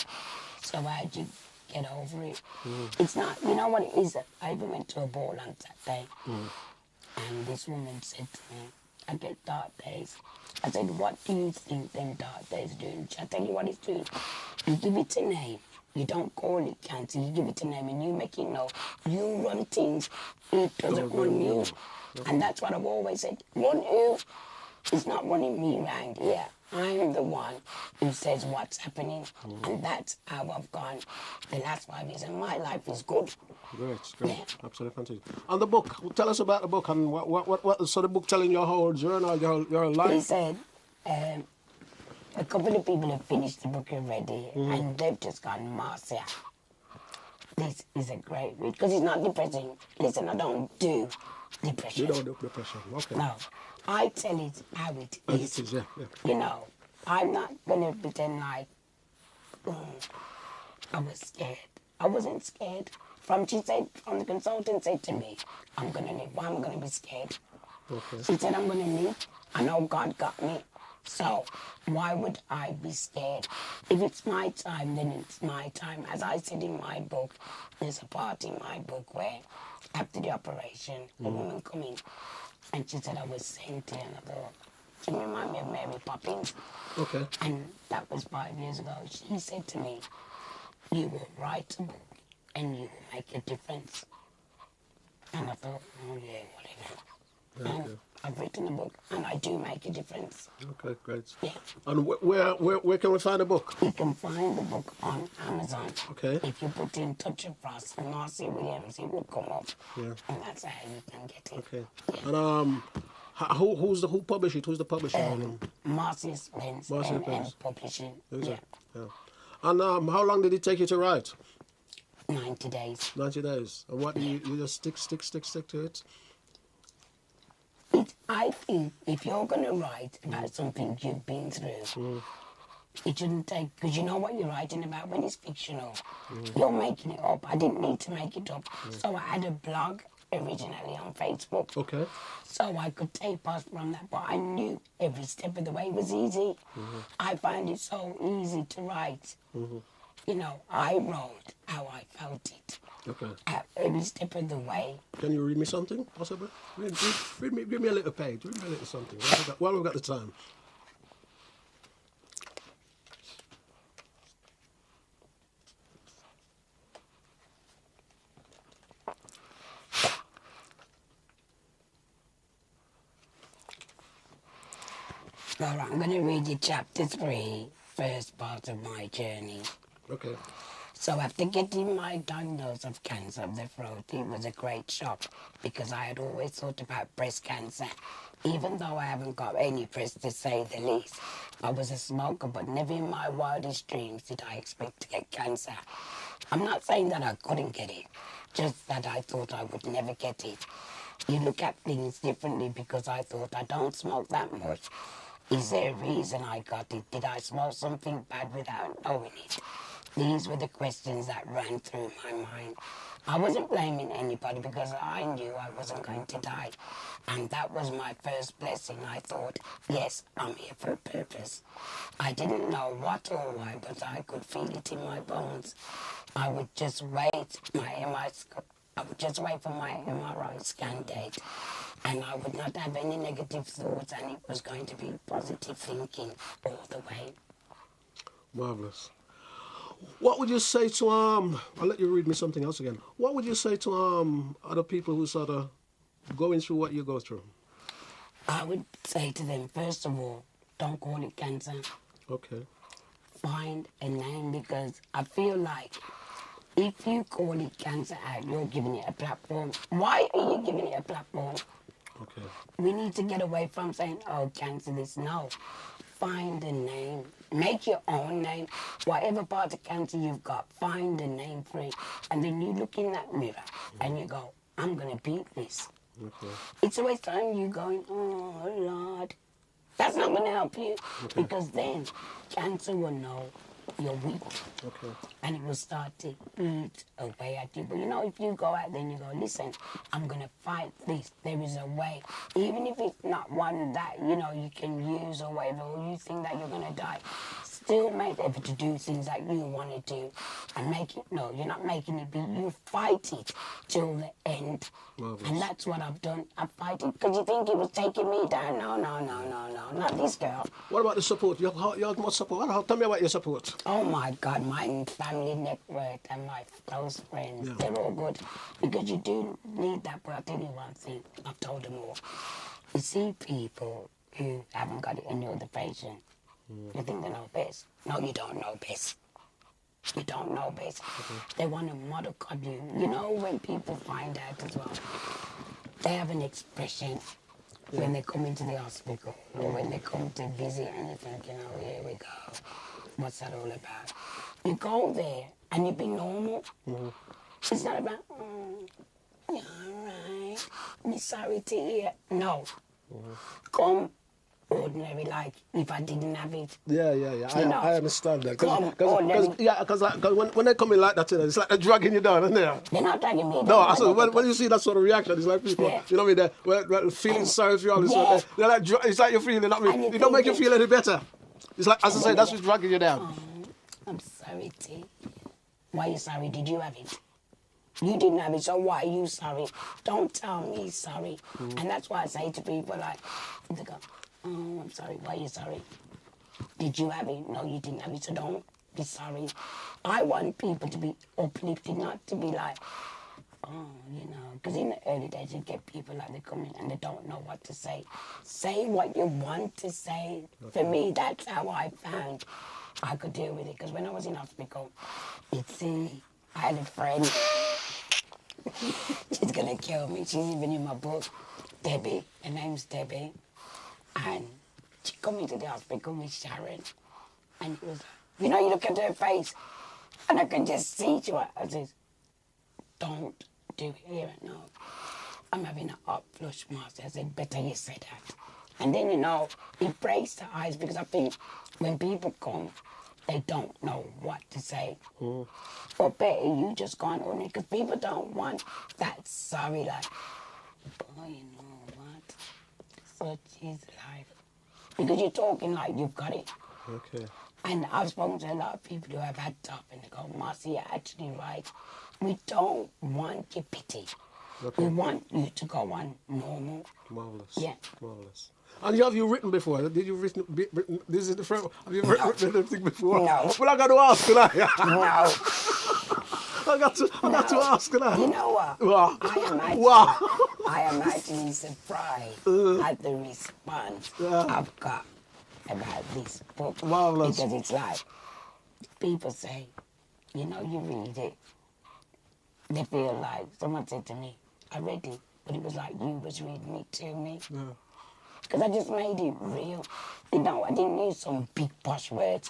S2: so how'd you get over it? It's not, you know what it is? I even went to a ball on Saturday. And this woman said to me, I get dark days. I said, what do you think them dark days do? I tell you what it's doing. You give it a name. You don't call it cancer, you give it a name and you make it know. You run things, it doesn't run you. And that's what I've always said. Run you. It's not running me around here. I'm the one who says what's happening. And that's how I've gone the last 5 years. And my life is good.
S1: Great.
S2: Yeah.
S1: Absolutely fantastic. And the book, tell us about the book and what so the book telling your whole journey, your life?
S2: He said, a couple of people have finished the book already and they've just gone, Marcia, this is a great read because it's not depressing. Listen, I don't do depression.
S1: You don't do depression, okay.
S2: No, I tell it how it is.
S1: It is, yeah.
S2: You know, I'm not going to pretend like I was scared. I wasn't scared. From the consultant said to me, I'm going to live. Why am I going to be scared?
S1: Okay.
S2: She said, I'm going to live. I know God got me. So why would I be scared? If it's my time, then it's my time. As I said in my book, there's a part in my book where after the operation, a woman come in and she said I was sent in. And I thought, she reminded me of Mary Poppins.
S1: Okay.
S2: And that was 5 years ago. She said to me, you will write a book and you will make a difference. And I thought, oh yeah, whatever.
S1: Okay.
S2: I've written a book and I do make a difference.
S1: Okay, great.
S2: Yeah.
S1: And where can we find the book?
S2: You can find the book on Amazon.
S1: Okay.
S2: If you put in Touch of Frost, Marcy Williams, it will come up.
S1: Yeah.
S2: And that's how you can get it.
S1: Okay. And who published it? Who's the publisher?
S2: Marcy Spence,
S1: Marcy
S2: and
S1: Spence.
S2: Publishing.
S1: Is
S2: Yeah.
S1: it? Yeah. And how long did it take you to write?
S2: 90 days.
S1: 90 days. And what do you just stick to it?
S2: I think if you're going to write about something you've been through, it shouldn't take, because you know what you're writing about when it's fictional. You're making it up. I didn't need to make it up. So I had a blog originally on Facebook.
S1: Okay.
S2: So I could take parts from that, but I knew every step of the way was easy. I find it so easy to write. You know, I wrote how I felt it.
S1: Okay.
S2: At every step of the way.
S1: Can you read me something, possibly? Read me a little page. Read me a little something. While we've got the time.
S2: All right, I'm going to read you chapter 3, first part of my journey.
S1: Okay.
S2: So after getting my diagnosis of cancer of the throat, it was a great shock because I had always thought about breast cancer. Even though I haven't got any breast to say the least. I was a smoker, but never in my wildest dreams did I expect to get cancer. I'm not saying that I couldn't get it, just that I thought I would never get it. You look at things differently because I thought I don't smoke that much. Is there a reason I got it? Did I smoke something bad without knowing it? These were the questions that ran through my mind. I wasn't blaming anybody because I knew I wasn't going to die. And that was my first blessing. I thought, yes, I'm here for a purpose. I didn't know what or why, but I could feel it in my bones. I would just wait for my MRI scan date. And I would not have any negative thoughts, and it was going to be positive thinking all the way.
S1: Marvelous. What would you say to I'll let you read me something else again. What would you say to other people who sort of going through what you go through?
S2: I would say to them, first of all, don't call it cancer.
S1: Okay.
S2: Find a name, because I feel like if you call it cancer out, you're giving it a platform. Why are you giving it a platform?
S1: Okay.
S2: We need to get away from saying, oh, cancer this. No. Find a name. Make your own name. Whatever part of cancer you've got, find a name for it. And then you look in that mirror and you go, I'm going to beat this.
S1: Okay.
S2: It's always time you going, oh, Lord. That's not going to help you.
S1: Okay.
S2: Because then cancer will know you're weak.
S1: Okay.
S2: And it will start to eat away at you. But you know, if you go out there and you go, listen, I'm going to fight this. There is a way. Even if it's not one that, you know, you can use or whatever, or you think that you're going to die, still make the effort to do things that you want to do. And make it, no, you're not making it be, you fight it till the end.
S1: Marvelous.
S2: And that's what I've done. I fight it because you think it was taking me down. No, not this girl.
S1: What about the support? You have much support. Tell me about your support.
S2: Oh my God, my family network and my close friends,
S1: Yeah.
S2: they're all good. Because you do need that, but I'll tell you one thing, I've told them all. You see people who haven't got it and you're the patient, you think they know best. No, you don't know best. You don't know best. They want to model copy you. You know when people find out as well, they have an expression when they come into the hospital or when they come to visit and you think, you know, here we go. What's that all about? You go there and you be normal. It's not about, yeah, all right, I'm sorry to hear. No. Come ordinary, like if I didn't have it.
S1: Yeah. I understand that. Because
S2: ordinary.
S1: when they come in like that, you know, it's like they're dragging you down, isn't it?
S2: They're not dragging me down.
S1: No, I said, when you see that sort of reaction, it's like people,
S2: Yeah.
S1: you know what I mean, they're feeling sorry for you. All this
S2: Yeah.
S1: they're like, it's like you're feeling, not me.
S2: And
S1: It don't make you
S2: thinking-
S1: feel any better. It's like, as I say, that's what's dragging you down.
S2: I'm sorry, T. Why are you sorry? Did you have it? You didn't have it, so why are you sorry? Don't tell me sorry. And that's why I say to people, like, they go, oh, I'm sorry, why are you sorry? Did you have it? No, you didn't have it, so don't be sorry. I want people to be uplifted, not to be like, oh, you know, because in the early days you get people like they come in and they don't know what to say. Say what you want to say. Okay. For me, that's how I found I could deal with it. Because when I was in hospital, I had a friend. She's going to kill me. She's even in my book. Debbie. Her name's Debbie. And she come into the hospital with Sharon. And it was, you know, you look at her face and I can just see to her. I says, don't do it here. No. I'm having an up flush, Master. I said, better you say that. And then, you know, it breaks the ice because I think when people come, they don't know what to say. Or better, you just gone on it because people don't want that sorry, like, oh, you know what? Such is life. Because you're talking like you've got it.
S1: Okay.
S2: And I've spoken to a lot of people who have had tough and they go, Marcy, you're actually right. We don't want your pity.
S1: Okay.
S2: We want you to go on normal.
S1: Marvelous.
S2: Yeah.
S1: Marvelous. And have you written before? Did you written? This is the first. Have you written anything before?
S2: No.
S1: Well, I got to ask, can I?
S2: No.
S1: I got to ask, can I?
S2: You know what?
S1: Wow.
S2: I am actually surprised at the response I've got about this book.
S1: Marvelous.
S2: Because it's like, people say, you know, you read it, they feel like, someone said to me, I read it, but it was like you was reading it to me. Because I just made it real. You know, I didn't use some big posh words.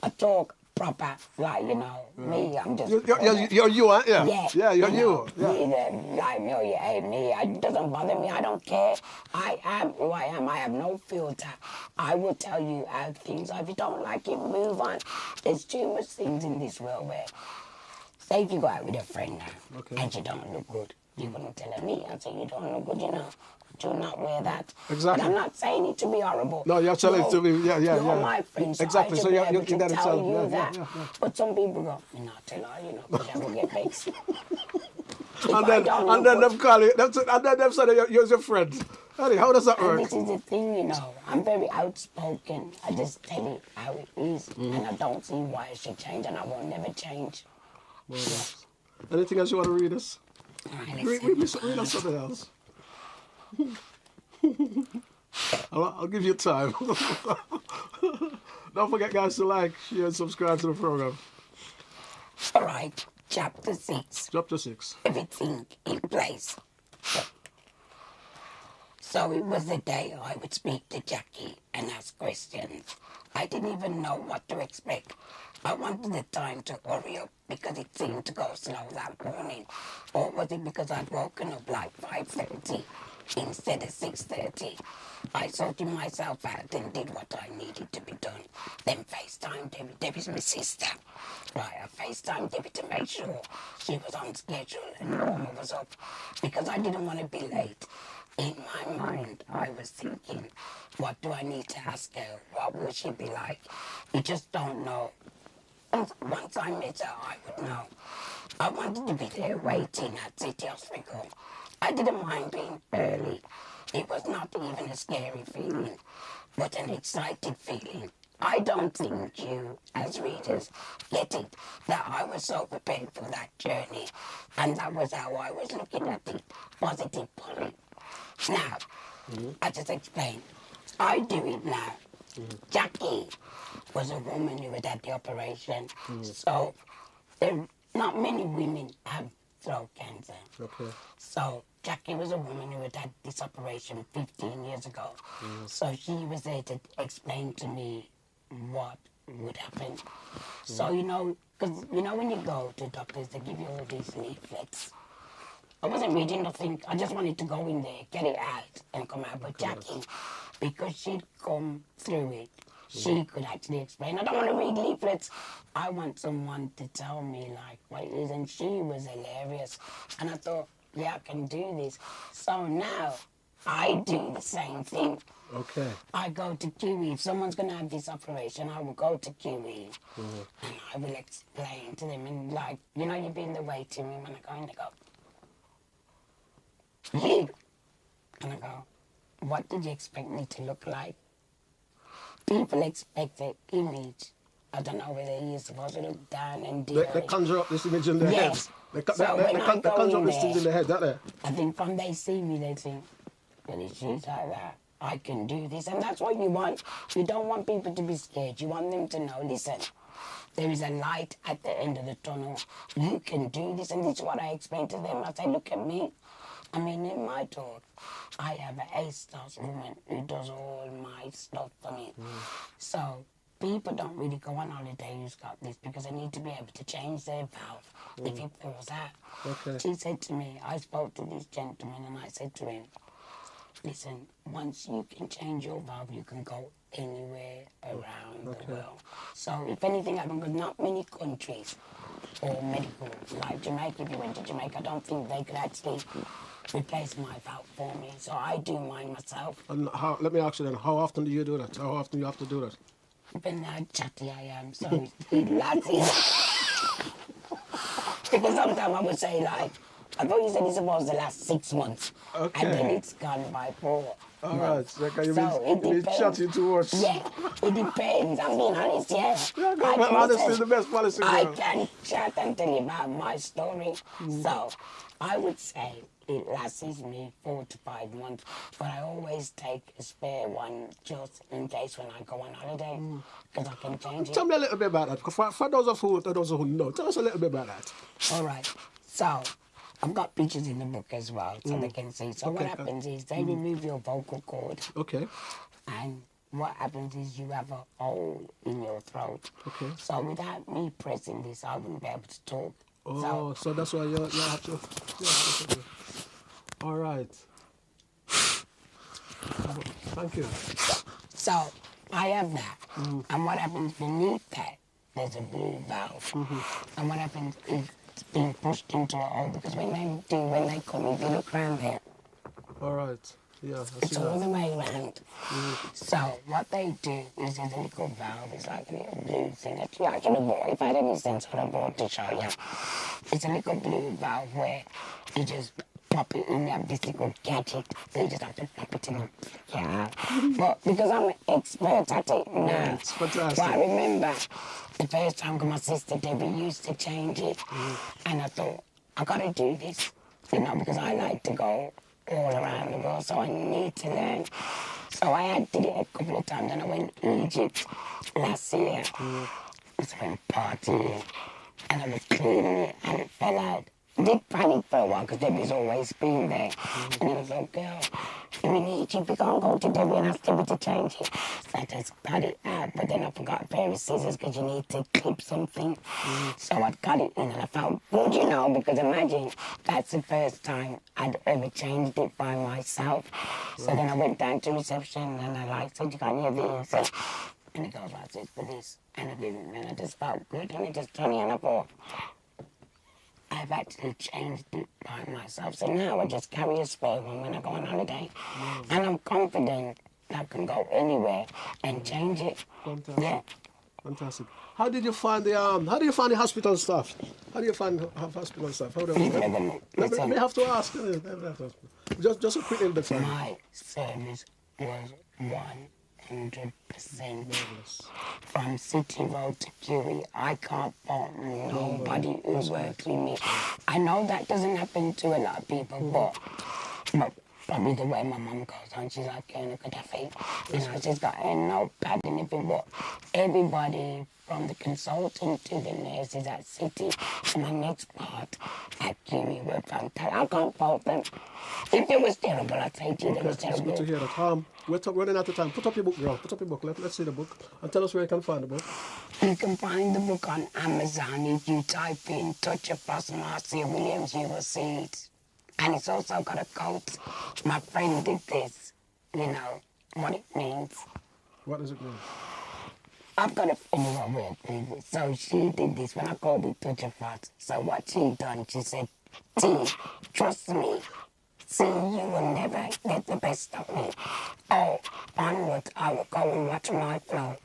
S2: I talk proper, like, you know, me, I'm just...
S1: You're you, aren't you?
S2: Yeah,
S1: you're
S2: you.
S1: you.
S2: Know, either like me or you hate me. It doesn't bother me. I don't care. I am who I am. I have no filter. I will tell you how things are. If you don't like it, move on. There's too much things in this world where, say if you go out with a friend now, and you don't look good, you're going to tell me and say you don't look good, you know. Do not wear that.
S1: Exactly.
S2: And I'm not saying it to be horrible.
S1: No, you're telling it to me. You're
S2: my friend, so
S1: exactly.
S2: I
S1: So
S2: should
S1: you're
S2: be able to
S1: gotta
S2: tell you
S1: yeah,
S2: that.
S1: yeah.
S2: But some people go, you know, tell her, you know, because I will get vexed.
S1: And then them call you, and then them say that you're your friend. Honey, how does that
S2: And
S1: work?
S2: this is the thing, you know, I'm very outspoken. I just tell it how it is, and I don't see why it should change, and I will never change.
S1: Anything else you want to read us?
S2: Right,
S1: Read us something else. I'll give you time. Don't forget, guys, to like, share, and subscribe to the program.
S2: All right, chapter 6.
S1: Chapter 6.
S2: Everything in place. So it was the day I would speak to Jackie and ask questions. I didn't even know what to expect. I wanted the time to hurry up because it seemed to go slow that morning. Or was it because I'd woken up like 5:30 instead of 6:30? I sorted myself out and did what I needed to be done. Then FaceTime Debbie. Debbie's my sister. Right, I FaceTime Debbie to make sure she was on schedule and Norma was up because I didn't want to be late. In my mind, I was thinking, what do I need to ask her? What will she be like? You just don't know. Once I met her, I would know. I wanted to be there waiting at City Hospital. I didn't mind being early. It was not even a scary feeling, but an excited feeling. I don't think you, as readers, get it, that I was so prepared for that journey. And that was how I was looking at it, positive Polly. Now, I just explained, I do it now. Jackie was a woman who had had the operation, so not many women have throat cancer.
S1: Okay.
S2: So Jackie was a woman who had had this operation 15 years ago. So she was there to explain to me what would happen. So, you know, because, you know, when you go to doctors, they give you all these leaflets. I wasn't reading nothing. I just wanted to go in there, get it out, and come out. But Jackie, because she'd come through it, she could actually explain. I don't want to read leaflets. I want someone to tell me, like, what it is. And she was hilarious. And I thought, yeah, I can do this. So now I do the same thing.
S1: Okay.
S2: I go to QE. If someone's going to have this operation, I will go to QE. And I will explain to them. And, like, you know, you've been in the waiting room, and I go in, they go, you. And I go, what did you expect me to look like? People expect an image. I don't know whether you're supposed to look down and do
S1: They conjure up this image in their
S2: yes.
S1: head. They
S2: So when I go
S1: conjure up
S2: in
S1: these things in their head, don't they?
S2: I think when they see me, they think, well, she's like that. I can do this. And that's what you want. You don't want people to be scared. You want them to know, listen, there is a light at the end of the tunnel. You can do this. And this is what I explain to them. I say, look at me. I mean, in my talk, I have an A-stars woman who does all my stuff for me. So people don't really go on holiday who's got this because they need to be able to change their valve if it falls out.
S1: Okay.
S2: She said to me, I spoke to this gentleman and I said to him, listen, once you can change your valve, you can go anywhere around the world. So if anything happens, because not many countries or medical, like Jamaica, if you went to Jamaica, I don't think they could actually replace my valve for me. So I do mine myself.
S1: And let me ask you then, how often do you do that? How often do you have to do that?
S2: Depending how chatty I am, so it lasts. Because sometimes I would say, like, I thought you said it's supposed to last 6 months.
S1: Okay.
S2: And then it's gone by 4.
S1: All right. So you've
S2: it
S1: been
S2: depends.
S1: chatting too much.
S2: Yeah, it depends. I'm being honest, yeah.
S1: Yeah, well, honestly, the best policy.
S2: I
S1: Girl.
S2: can chat and tell you about my story. So I would say it lasts me 4 to 5 months, but I always take a spare one just in case when I go on holiday, because I can change it.
S1: Tell me a little bit about that. For those who know, tell us a little bit about that.
S2: All right. So I've got pictures in the book as well, so they can see. So what
S1: Okay.
S2: happens is they remove your vocal cord,
S1: Okay.
S2: and what happens is you have a hole in your throat.
S1: Okay.
S2: So without me pressing this, I wouldn't be able to talk.
S1: Oh, so that's why you have to. Yeah, okay. All right. Thank you.
S2: So I have that. And what happens beneath that, there's a blue valve. And what happens is it's being pushed into a hole, because when they come, if you look around there,
S1: All right. Yeah, I see
S2: it's all
S1: that.
S2: the way around. So what they do is there's a little valve. It's like a little blue thing. If I had any sense, I would have brought to show you. It's a little blue valve where you just pop it in. You have this little gadget. So you just have to pop it in and yeah. But because I'm an expert at it now,
S1: It's fantastic.
S2: but I remember the first time my sister Debbie used to change it, and I thought, I got to do this, because I like to go all around the world, so I need to learn. So I did it a couple of times, and I went to Egypt last year. I went partying, and I was cleaning it, and it fell out. I did panic for a while, because Debbie's always been there. And I was like, girl, you're in Egypt, you can't go to Debbie and ask Debbie to change it. So I just cut it out, but then I forgot a pair of scissors, because you need to clip something. So I cut it in, and I felt good, because imagine, that's the first time I'd ever changed it by myself. So then I went down to reception, and I said, you can't hear this. And he goes, I said, for this. And I gave him, and I just felt good, and it just turned me on. I thought, I've actually changed it by myself. So now I just carry a spare one when I go on holiday. And I'm confident I can go anywhere and change it.
S1: Fantastic.
S2: Yeah.
S1: Fantastic. How did you find the hospital staff? How do you find hospital staff? How do you
S2: People are gonna listen.
S1: I have to ask. Just a quick little bit.
S2: My service was 100%. From City Road to Curie, I can't fault nobody who works with me. I know that doesn't happen to a lot of people, but probably the way my mum goes on, she's like Colonel Gaddafi. She's got no pad in it, but everybody from the consultant to the nurses at City and my next part at Curie were fantastic. I can't fault them. If it was terrible, I'd say to you that it was
S1: It's
S2: terrible.
S1: good to hear that. We're running out of time. Put up your book, girl. Put up your book. Let's see the book. And tell us where you can find the book.
S2: You can find the book on Amazon. If you type in Touch of Frost Marcia Williams, you will see it. And it's also got a quote. My friend did this, what it means.
S1: What does it mean?
S2: I've got a friend who I work with. So she did this when I called it Touch of Frost. So what she done, she said, T, trust me. See, you will never get the best of me. Oh, onwards, I will go and watch my flow.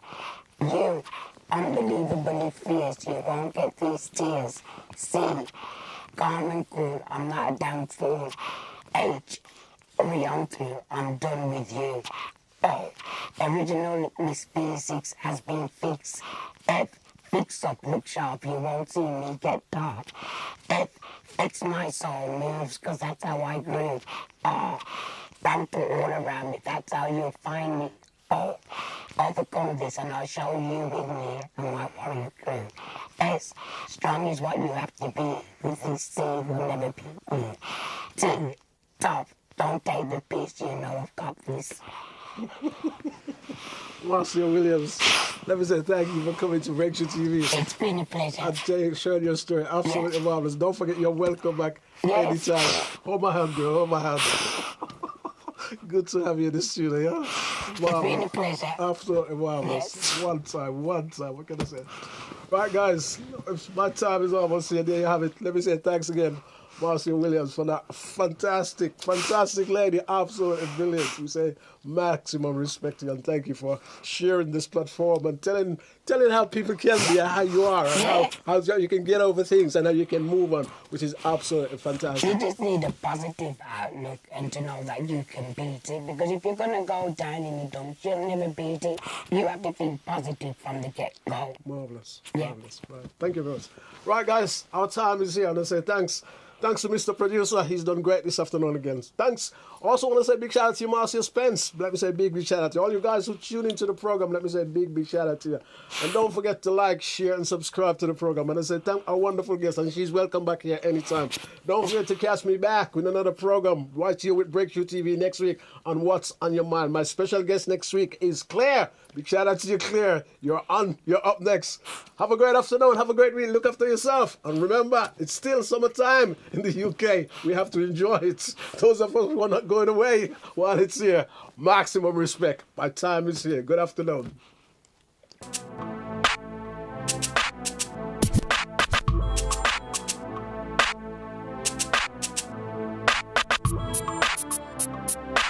S2: You, unbelievably fierce, you won't get these tears. C, calm and cool, I'm not a damn fool. H, hurry on through, I'm done with you. O, original Miss B6 has been fixed. F, fix up, look sharp, you won't see me get dark. F, fix my soul moves, cause that's how I groove. R, ramp all around me, that's how you'll find me. O, overcome this and I'll show you with me and my warrior crew. S, strong is what you have to be, with this C will never be me. T, tough, don't take the piece, you know I've got this.
S1: Marcia Williams, let me say thank you for coming to Breakthrough TV.
S2: It's been a pleasure.
S1: And sharing your story. Absolutely marvelous. Don't forget, you're welcome back anytime. Hold my hand, girl. Hold my hand. Good to have you in the studio, yeah?
S2: It's been a pleasure.
S1: Absolutely marvelous.
S2: Yes.
S1: One time. What can I say? Right, guys, my time is almost here. There you have it. Let me say thanks again, Marcia Williams, for that fantastic lady. Absolutely brilliant. We say maximum respect to you, and thank you for sharing this platform and telling how people can be and how you are and how you can get over things and how you can move on, which is absolutely fantastic.
S2: You just need a positive outlook and to know that you can beat it. Because if you're going to go down in the dumps, you'll never beat it. You have to think positive from the get-go.
S1: Marvelous.
S2: Yeah.
S1: Marvelous. Right. Thank you very much. Right, guys, our time is here. And I say thanks. Thanks to Mr. Producer. He's done great this afternoon again. Thanks. Also want to say big shout out to you, Marcia Spence. Let me say big shout out to you. All you guys who tune into the program, let me say big shout out to you. And don't forget to like, share, and subscribe to the program. And I say thank our wonderful guest, and she's welcome back here anytime. Don't forget to catch me back with another program right here with Breakthrough TV next week on What's on Your Mind. My special guest next week is Claire. Big shout out to you, Claire. You're up next. Have a great afternoon. Have a great week. Look after yourself. And remember, it's still summertime in the UK. We have to enjoy it. Those of us who are not going away while it's here, maximum respect. My time is here. Good afternoon.